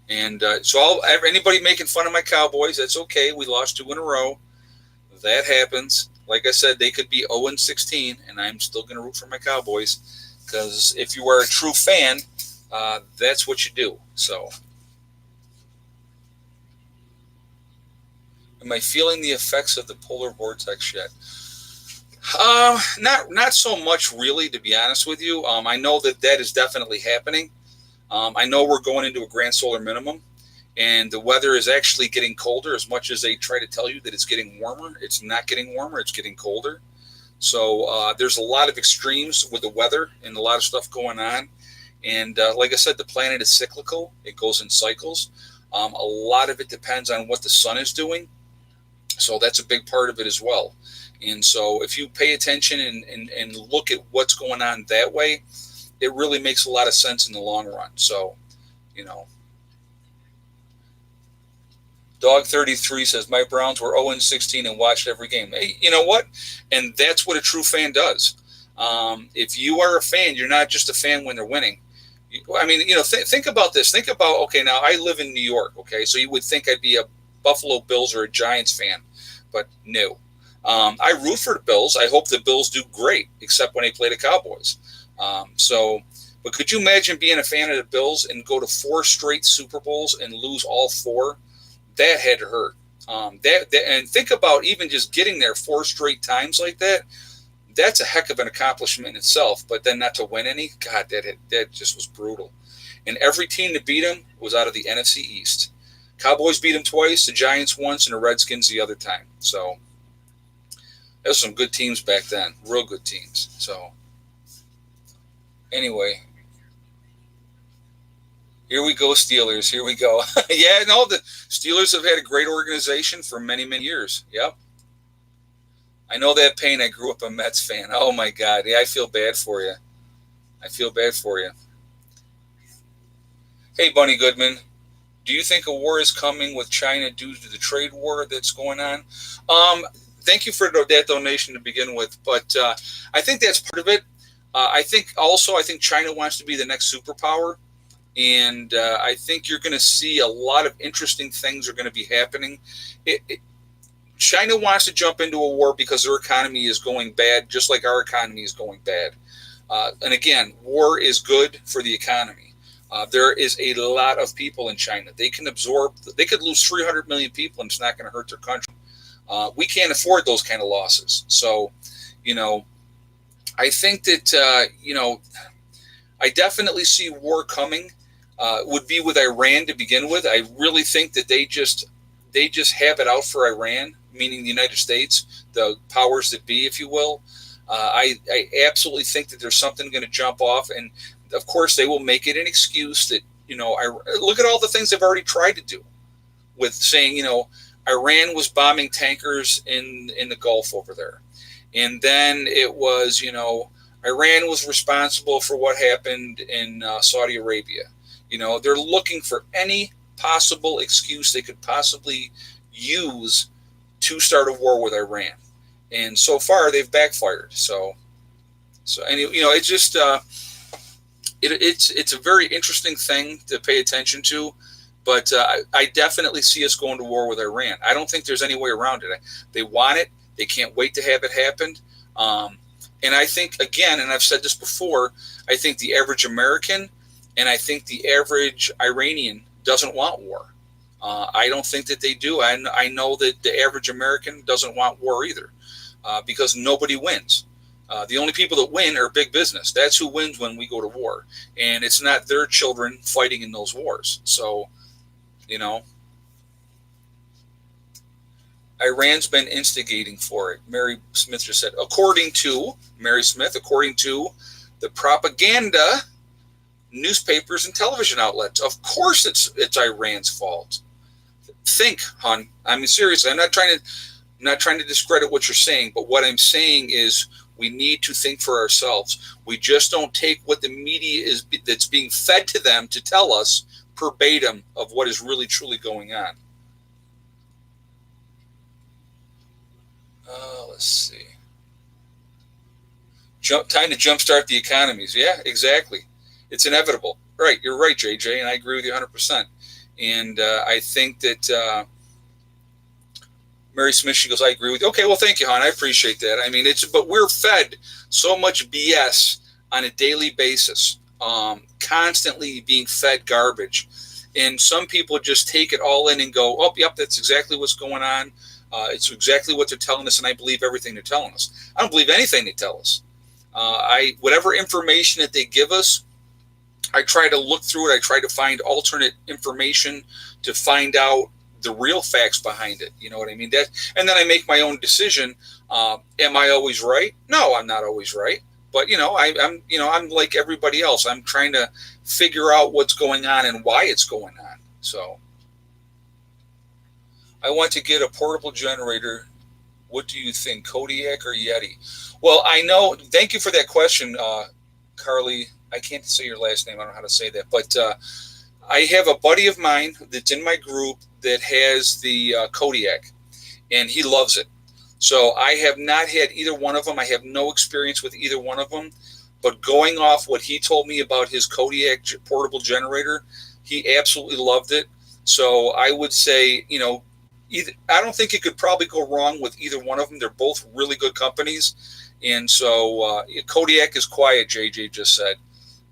And so anybody making fun of my Cowboys, that's okay. We lost 2 in a row. That happens. Like I said, they could be 0-16, and I'm still going to root for my Cowboys because if you are a true fan, that's what you do. So, am I feeling the effects of the polar vortex yet? Not so much really, to be honest with you. I know that is definitely happening. I know we're going into a grand solar minimum, and the weather is actually getting colder. As much as they try to tell you that it's getting warmer, it's not getting warmer. It's getting colder. So there's a lot of extremes with the weather and a lot of stuff going on. And like I said, the planet is cyclical. It goes in cycles. A lot of it depends on what the sun is doing. So that's a big part of it as well. And so if you pay attention and look at what's going on that way, it really makes a lot of sense in the long run. So, you know, Dog 33 says, my Browns were 0-16 and watched every game. Hey, you know what? And that's what a true fan does. If you are a fan, you're not just a fan when they're winning. I mean, think about this. Think about, okay, now I live in New York, okay? So you would think I'd be a Buffalo Bills or a Giants fan, but no. I root for the Bills. I hope the Bills do great, except when they play the Cowboys. But could you imagine being a fan of the Bills and go to 4 straight Super Bowls and lose all 4? That had to hurt. And think about even just getting there 4 straight times like that. That's a heck of an accomplishment in itself. But then not to win any, God, that just was brutal. And every team to beat them was out of the NFC East. Cowboys beat them twice, the Giants once, and the Redskins the other time. So there's some good teams back then, real good teams. So anyway, here we go, Steelers. Here we go. Yeah, no, the Steelers have had a great organization for many, many years. Yep. I know that pain. I grew up a Mets fan. Oh, my God. Yeah, I feel bad for you. I feel bad for you. Hey, Bunny Goodman, do you think a war is coming with China due to the trade war that's going on? Thank you for that donation to begin with, but I think that's part of it. I think China wants to be the next superpower, and I think you're going to see a lot of interesting things are going to be happening. China wants to jump into a war because their economy is going bad, just like our economy is going bad. And again, war is good for the economy. There is a lot of people in China. They could lose 300 million people and it's not going to hurt their country. We can't afford those kind of losses. So, I think that, I definitely see war coming. Would be with Iran to begin with. I really think that they just have it out for Iran, meaning the United States, the powers that be, if you will. I absolutely think that there's something going to jump off, and of course they will make it an excuse that look at all the things they've already tried to do, with saying Iran was bombing tankers in the Gulf over there, And then it was, Iran was responsible for what happened in Saudi Arabia. They're looking for any possible excuse they could possibly use to start a war with Iran. And so far, they've backfired. And it's just it's a very interesting thing to pay attention to. But I definitely see us going to war with Iran. I don't think there's any way around it. They want it. They can't wait to have it happen. And I think, again, and I've said this before, I think the average American and I think the average Iranian doesn't want war. I don't think that they do. I know that the average American doesn't want war either, because nobody wins. The only people that win are big business. That's who wins when we go to war. And it's not their children fighting in those wars. So, Iran's been instigating for it. Mary Smith just said, according to the propaganda newspapers and television outlets. Of course it's Iran's fault. Think, hon. I mean, seriously, I'm not trying to discredit what you're saying, but what I'm saying is we need to think for ourselves. We just don't take what the media that's being fed to them to tell us verbatim of what is really truly going on. Let's see. Time to jumpstart the economies. Yeah, exactly. It's inevitable. Right, you're right, JJ, and I agree with you 100%. And I think that Mary Smith, she goes, I agree with you. Okay, well, thank you, hon. I appreciate that. I mean, but we're fed so much BS on a daily basis, constantly being fed garbage. And some people just take it all in and go, oh, yep, that's exactly what's going on. It's exactly what they're telling us, and I believe everything they're telling us. I don't believe anything they tell us. Whatever information that they give us, I try to look through it. I try to find alternate information to find out the real facts behind it. You know what I mean? And then I make my own decision. Am I always right? No, I'm not always right. But I'm like everybody else. I'm trying to figure out what's going on and why it's going on. So I want to get a portable generator. What do you think, Kodiak or Yeti? Well, I know. Thank you for that question, Carly. I can't say your last name. I don't know how to say that. But I have a buddy of mine that's in my group that has the Kodiak, and he loves it. So I have not had either one of them. I have no experience with either one of them. But going off what he told me about his Kodiak portable generator, he absolutely loved it. So I would say, I don't think you could probably go wrong with either one of them. They're both really good companies. And so Kodiak is quiet, JJ just said.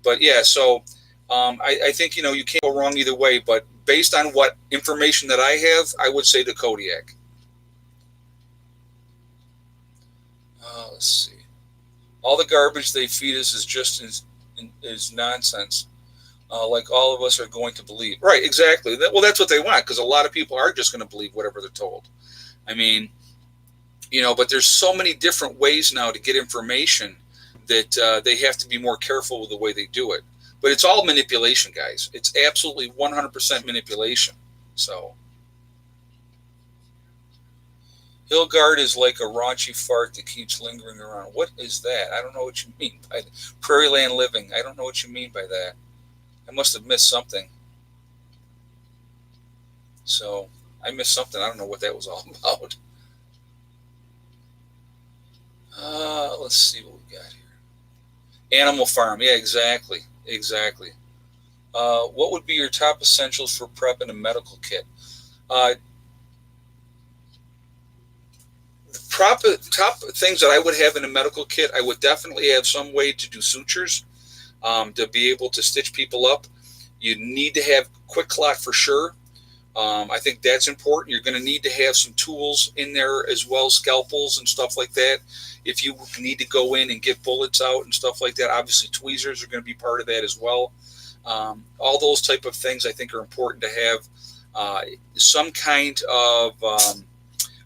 But yeah, so I think, you can't go wrong either way. But based on what information that I have, I would say the Kodiak. Let's see. All the garbage they feed us is nonsense. Like all of us are going to believe. Right, exactly. Well, that's what they want, because a lot of people are just going to believe whatever they're told. I mean, but there's so many different ways now to get information that they have to be more careful with the way they do it. But it's all manipulation, guys. It's absolutely 100% manipulation. So Hildegard is like a raunchy fart that keeps lingering around. What is that? I don't know what you mean by Prairie Land Living. I don't know what you mean by that. I must have missed something. So I missed something. I don't know what that was all about. Let's see what we got here. Animal Farm. Yeah, exactly. What would be your top essentials for prep in a medical kit? The top things that I would have in a medical kit, I would definitely have some way to do sutures, to be able to stitch people up. You need to have quick clot for sure. I think that's important. You're going to need to have some tools in there as well, scalpels and stuff like that. If you need to go in and get bullets out and stuff like that, obviously tweezers are going to be part of that as well. All those type of things I think are important to have. Some kind of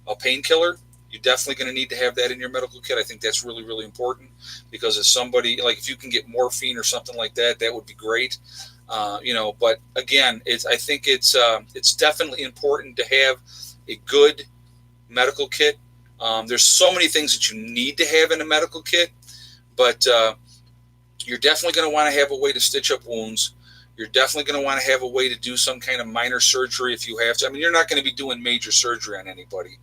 a painkiller. You're definitely going to need to have that in your medical kit. I think that's really, really important, because if somebody, like if you can get morphine or something like that, that would be great. But again, I think it's definitely important to have a good medical kit. There's so many things that you need to have in a medical kit, but you're definitely going to want to have a way to stitch up wounds. You're definitely going to want to have a way to do some kind of minor surgery if you have to. I mean, you're not going to be doing major surgery on anybody,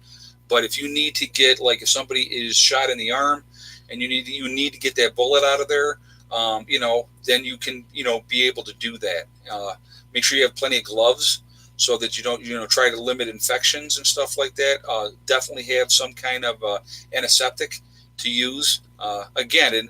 but if you need to get, like, if somebody is shot in the arm and you need to get that bullet out of there, then you can, be able to do that. Make sure you have plenty of gloves so that you don't, try to limit infections and stuff like that. Definitely have some kind of antiseptic to use. Again,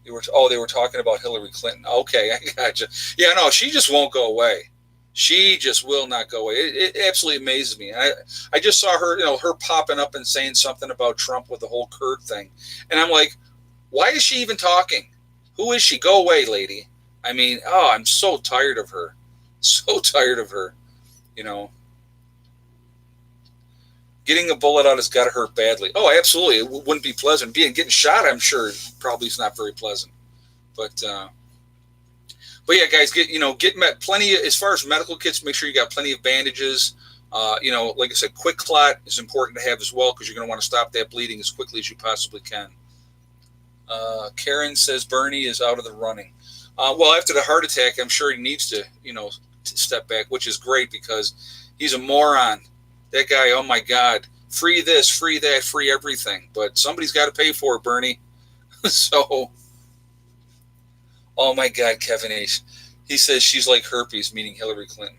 they were talking about Hillary Clinton. Okay, I gotcha. Yeah, no, she just won't go away. She just will not go away. It absolutely amazes me. I just saw her, her popping up and saying something about Trump with the whole Kurd thing. And I'm like, why is she even talking? Who is she? Go away, lady. I mean, I'm so tired of her. So tired of her. Getting a bullet out has got to hurt badly. Oh, absolutely. It wouldn't be pleasant. Getting shot, I'm sure, probably is not very pleasant. But yeah, guys, get plenty as far as medical kits. Make sure you got plenty of bandages. Like I said, quick clot is important to have as well because you're going to want to stop that bleeding as quickly as you possibly can. Karen says Bernie is out of the running. Well, after the heart attack, I'm sure he needs to, to step back, which is great because he's a moron. That guy, oh my God, free this, free that, free everything. But somebody's got to pay for it, Bernie. So, oh my God, Kevin H. He says she's like herpes, meaning Hillary Clinton.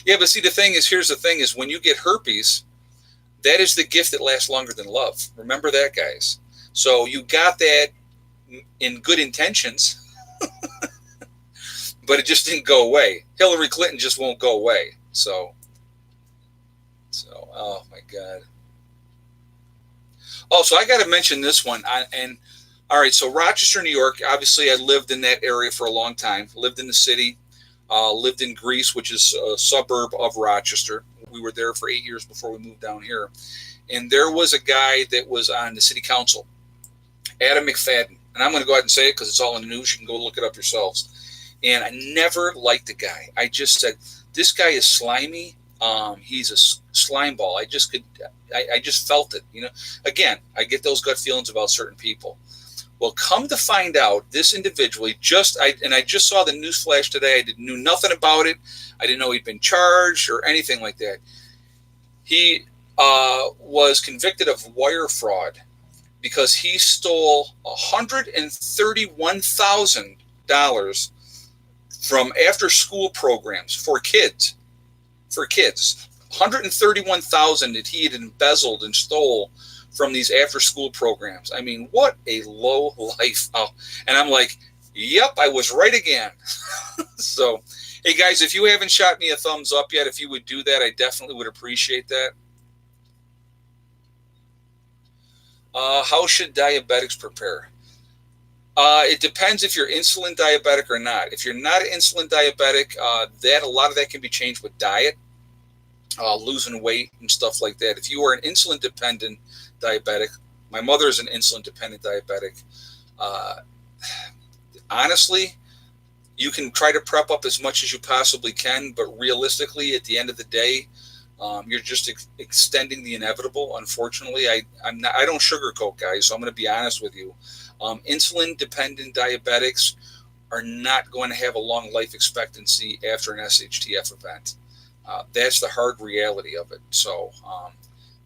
Yeah, but see, here's the thing is when you get herpes, that is the gift that lasts longer than love. Remember that, guys. So you got that in good intentions, but it just didn't go away. Hillary Clinton just won't go away. So, oh my God. Oh, so I got to mention this one. All right, so Rochester, New York. Obviously, I lived in that area for a long time. Lived in the city. Lived in Greece, which is a suburb of Rochester. We were there for 8 years before we moved down here. And there was a guy that was on the city council, Adam McFadden. And I'm going to go ahead and say it because it's all in the news. You can go look it up yourselves. And I never liked the guy. I just said, this guy is slimy. He's a slime ball. I just felt it. Again, I get those gut feelings about certain people. Well, come to find out, this individual, I just saw the news flash today. I knew nothing about it. I didn't know he'd been charged or anything like that. He was convicted of wire fraud because he stole $131,000 from after-school programs for kids. $131,000 that he had embezzled and stole from these after-school programs. I mean, what a low life. Oh, and I'm like, yep, I was right again. So, hey guys, if you haven't shot me a thumbs up yet, if you would do that, I definitely would appreciate that. How should diabetics prepare? It depends if you're insulin diabetic or not. If you're not an insulin diabetic, a lot of that can be changed with diet, losing weight and stuff like that. If you are an insulin dependent diabetic, my mother is an insulin dependent diabetic. Honestly, you can try to prep up as much as you possibly can, but realistically, at the end of the day, you're just extending the inevitable. Unfortunately, I don't sugarcoat, guys. So I'm going to be honest with you. Insulin-dependent diabetics are not going to have a long life expectancy after an SHTF event. That's the hard reality of it. So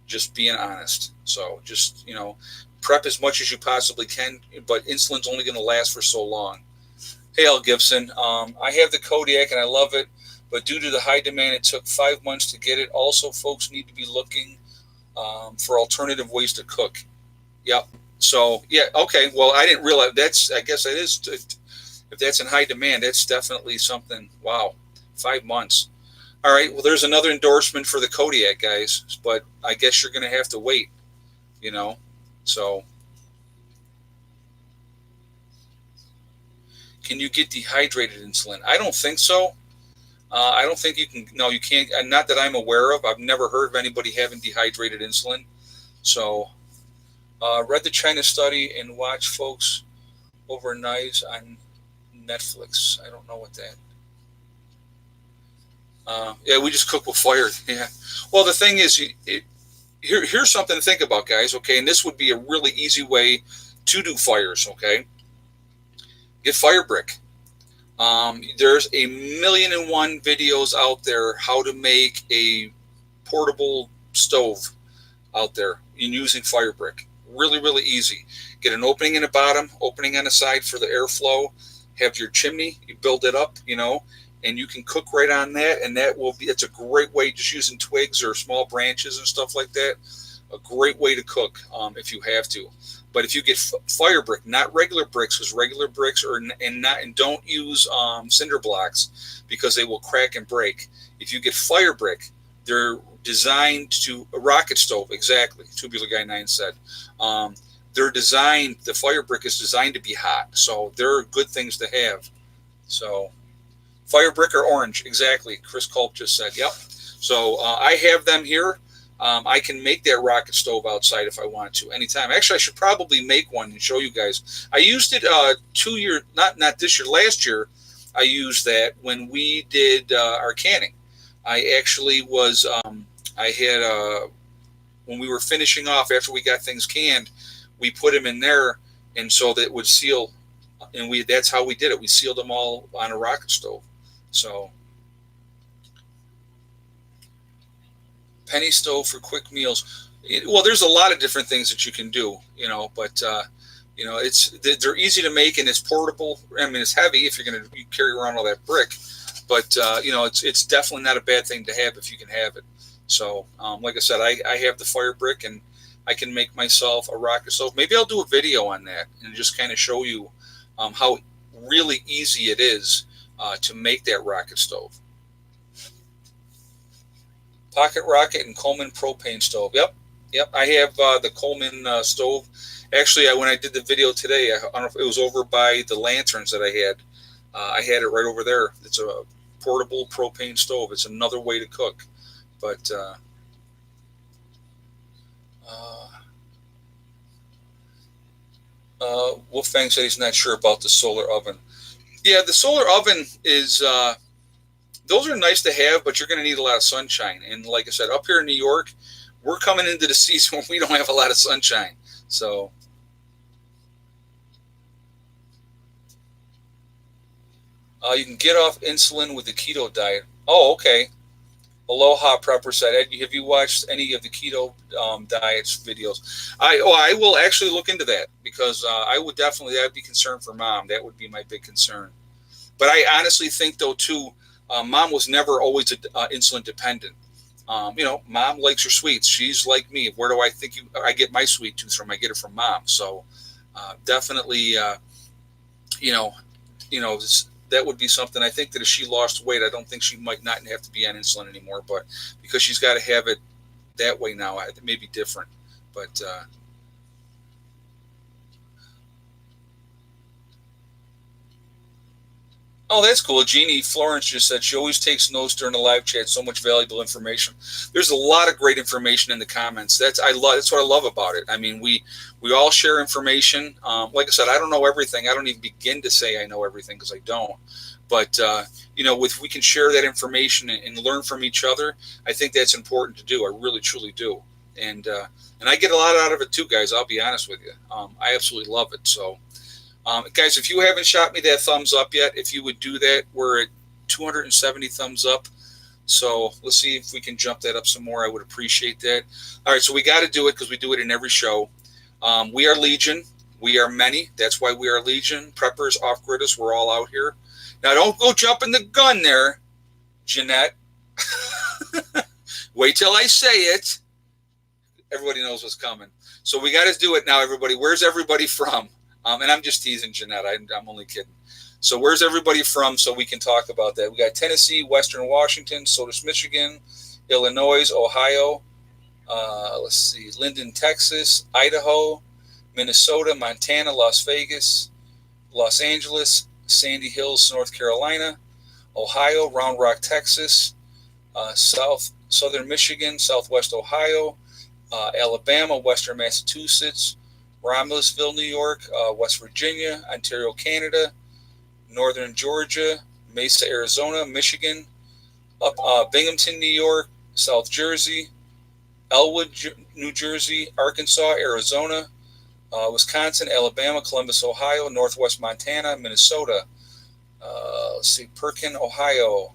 just being honest. So just, prep as much as you possibly can, but insulin's only going to last for so long. Hey, Al Gibson. I have the Kodiak and I love it, but due to the high demand, it took 5 months to get it. Also, folks need to be looking for alternative ways to cook. Yep. So, yeah, okay. Well, I didn't realize I guess it is. If that's in high demand, that's definitely something. Wow. 5 months. All right. Well, there's another endorsement for the Kodiak, guys, but I guess you're going to have to wait, So, can you get dehydrated insulin? I don't think so. I don't think you can. No, you can't. Not that I'm aware of. I've never heard of anybody having dehydrated insulin. So, read the China study and watch folks over knives on Netflix. I don't know what that. Yeah, we just cook with fire. Yeah. Well, the thing is, here's something to think about, guys. Okay, and this would be a really easy way to do fires. Okay, get fire brick. There's a million and one videos out there how to make a portable stove out there in using fire brick. Really, really easy. Get an opening in the bottom, opening on the side for the airflow. Have your chimney, you build it up, and you can cook right on that. And that will be, it's a great way just using twigs or small branches and stuff like that. A great way to cook if you have to. But if you get fire brick, not regular bricks, because regular bricks and don't use cinder blocks because they will crack and break. If you get fire brick, they're designed to a rocket stove, exactly. Tubular Guy 9 said. They're designed. The fire brick is designed to be hot, so they're good things to have. So, fire brick or orange, exactly. Chris Culp just said, yep. So I have them here. I can make that rocket stove outside if I want to anytime. Actually, I should probably make one and show you guys. I used it 2 years, not this year, last year. I used that when we did our canning. I actually was, I had, when we were finishing off after we got things canned, we put them in there, and so that it would seal, and that's how we did it. We sealed them all on a rocket stove. So, penny stove for quick meals. Well, there's a lot of different things that you can do, but they're easy to make, and it's portable. I mean, it's heavy if you're going to carry around all that brick, but it's definitely not a bad thing to have if you can have it. So, like I said, I have the fire brick, and I can make myself a rocket stove. Maybe I'll do a video on that and just kind of show you how really easy it is to make that rocket stove. Pocket Rocket and Coleman propane stove. Yep. I have the Coleman stove. Actually, when I did the video today, I don't know if it was over by the lanterns that I had. I had it right over there. It's a portable propane stove. It's another way to cook. But Wolfgang said he's not sure about the solar oven. Yeah, the solar oven is. Those are nice to have, but you're going to need a lot of sunshine. And like I said, up here in New York, we're coming into the season when we don't have a lot of sunshine. So, you can get off insulin with the keto diet. Oh, okay. Aloha Prepper said, Ed, have you watched any of the keto diets videos? I will actually look into that because I would definitely, I'd be concerned for Mom. That would be my big concern. But I honestly think, though, too, Mom was never always insulin dependent. Mom likes her sweets. She's like me. Where do I think I get my sweet tooth from? I get it from Mom. So definitely, that would be something. I think that if she lost weight, I don't think she might not have to be on insulin anymore. But because she's got to have it that way now, it may be different. But oh, that's cool. Jeannie Florence just said she always takes notes during the live chat. So much valuable information. There's a lot of great information in the comments. That's what I love about it. I mean, we all share information. Like I said, I don't know everything. I don't even begin to say I know everything because I don't. But we can share that information and learn from each other. I think that's important to do. I really, truly do. And I get a lot out of it too, guys. I'll be honest with you. I absolutely love it. So. Guys, if you haven't shot me that thumbs up yet, if you would do that, we're at 270 thumbs up. So let's see if we can jump that up some more. I would appreciate that. All right, so we got to do it because we do it in every show. We are Legion. We are many. That's why we are Legion. Preppers, off-gridders, we're all out here. Now, don't go jumping the gun there, Jeanette. Wait till I say it. Everybody knows what's coming. So we got to do it now, everybody. Where's everybody from? And I'm just teasing Jeanette. I'm only kidding. So where's everybody from so we can talk about that? We got Tennessee, Western Washington, Sodus, Michigan, Illinois, Ohio. Let's see, Linden, Texas, Idaho, Minnesota, Montana, Las Vegas, Los Angeles, Sandy Hills, North Carolina, Ohio, Round Rock, Texas, Southern Michigan, Southwest Ohio, Alabama, Western Massachusetts, Romulusville, New York, West Virginia, Ontario, Canada, Northern Georgia, Mesa, Arizona, Michigan, up Binghamton, New York, South Jersey, Elwood, New Jersey, Arkansas, Arizona, Wisconsin, Alabama, Columbus, Ohio, Northwest Montana, Minnesota. Let's see, Perkin, Ohio,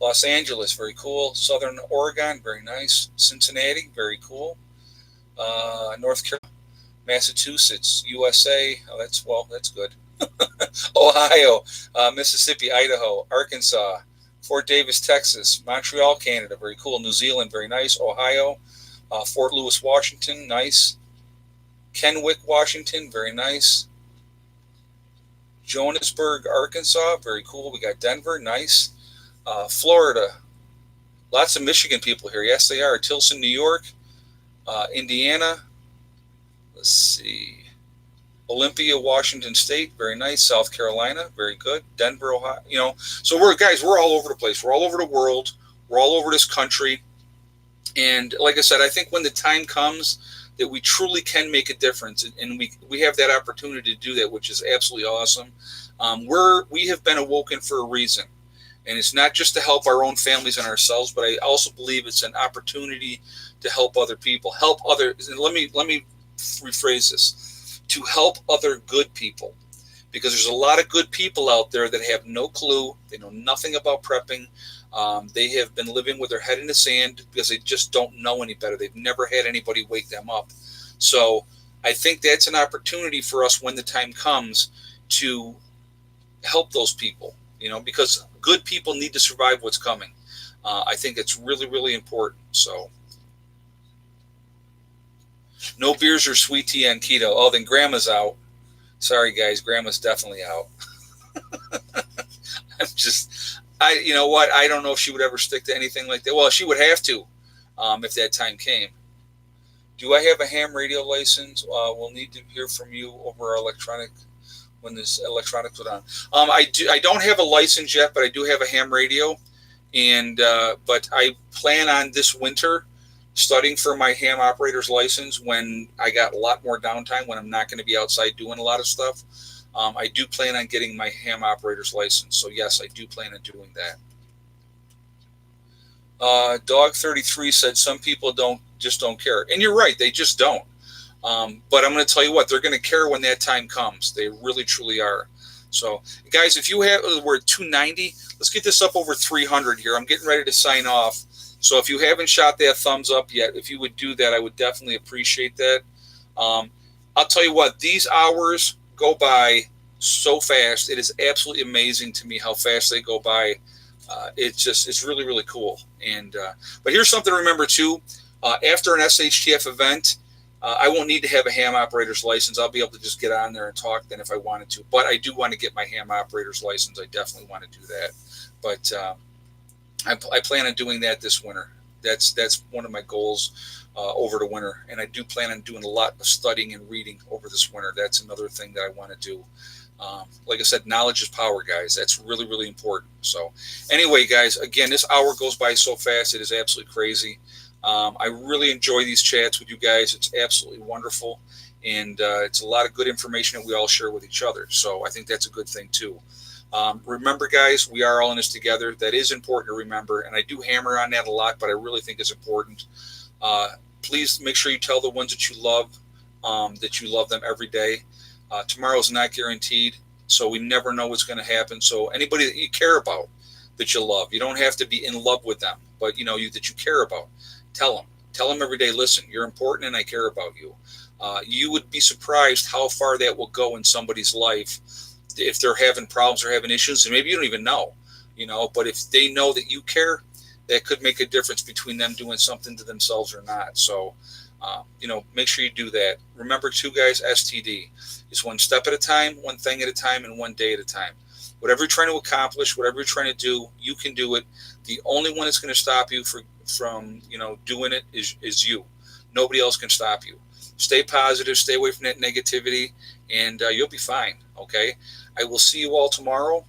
Los Angeles, very cool. Southern Oregon, very nice. Cincinnati, very cool. North Carolina, Massachusetts, USA. Oh, that's good. Ohio, Mississippi, Idaho, Arkansas, Fort Davis, Texas, Montreal, Canada, very cool. New Zealand, very nice. Ohio, Fort Lewis, Washington, nice. Kennewick, Washington, very nice. Johannesburg, Arkansas, very cool. We got Denver, nice. Florida, lots of Michigan people here. Yes, they are. Tilson, New York, Indiana. Let's see. Olympia, Washington State, very nice. South Carolina, very good. Denver, Ohio. So we're all over the place. We're all over the world. We're all over this country. And like I said, I think when the time comes that we truly can make a difference, and we have that opportunity to do that, which is absolutely awesome. We have been awoken for a reason, and it's not just to help our own families and ourselves, but I also believe it's an opportunity to help other people, help others. And let me rephrase this: to help other good people, because there's a lot of good people out there that have no clue. They know nothing about prepping. They have been living with their head in the sand because they just don't know any better. They've never had anybody wake them up. So I think that's an opportunity for us when the time comes to help those people, because good people need to survive what's coming. I think it's really, really important. So no beers or sweet tea on keto. Oh, then grandma's out. Sorry, guys, grandma's definitely out. You know what? I don't know if she would ever stick to anything like that. Well, she would have to, if that time came. Do I have a ham radio license? We'll need to hear from you over our electronic when this electronics was on. I do. I don't have a license yet, but I do have a ham radio, and but I plan on this winter studying for my ham operator's license when I got a lot more downtime, when I'm not going to be outside doing a lot of stuff. I do plan on getting my ham operator's license. So yes, I do plan on doing that. Dog 33 said some people don't care. And you're right, they just don't. But I'm going to tell you what, they're going to care when that time comes. They really, truly are. So guys, if you have, we're at 290, let's get this up over 300 here. I'm getting ready to sign off. So if you haven't shot that thumbs up yet, if you would do that, I would definitely appreciate that. I'll tell you what, these hours go by so fast. It is absolutely amazing to me how fast they go by. It's really, really cool. And but here's something to remember too. After an SHTF event, I won't need to have a ham operator's license. I'll be able to just get on there and talk then if I wanted to. But I do want to get my ham operator's license. I definitely want to do that. But I plan on doing that this winter. That's one of my goals over the winter. And I do plan on doing a lot of studying and reading over this winter. That's another thing that I want to do. Like I said, knowledge is power, guys. That's really, really important. So anyway, guys, again, this hour goes by so fast. It is absolutely crazy. I really enjoy these chats with you guys. It's absolutely wonderful. And it's a lot of good information that we all share with each other. So I think that's a good thing, too. Remember, guys, we are all in this together. That is important to remember. And I do hammer on that a lot, but I really think it's important. Please make sure you tell the ones that you love them every day. Tomorrow's not guaranteed, so we never know what's going to happen. So anybody that you care about, that you love, you don't have to be in love with them, but that you care about, tell them every day, listen, you're important and I care about you. You would be surprised how far that will go in somebody's life if they're having problems or having issues, and maybe you don't even know, but if they know that you care, that could make a difference between them doing something to themselves or not. So, make sure you do that. Remember, too, guys, STD is one step at a time, one thing at a time, and one day at a time. Whatever you're trying to accomplish, whatever you're trying to do, you can do it. The only one that's going to stop you from doing it is you. Nobody else can stop you. Stay positive, stay away from that negativity, and you'll be fine, okay? I will see you all tomorrow.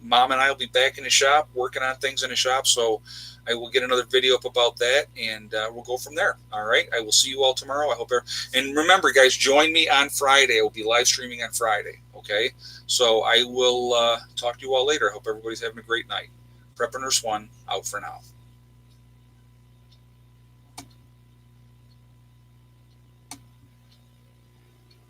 Mom and I will be back in the shop, working on things in the shop, so I will get another video up about that, and we'll go from there. All right. I will see you all tomorrow. I hope and remember, guys, join me on Friday. I will be live streaming on Friday. Okay. So I will talk to you all later. I hope everybody's having a great night. Prepper Nurse 1 out for now.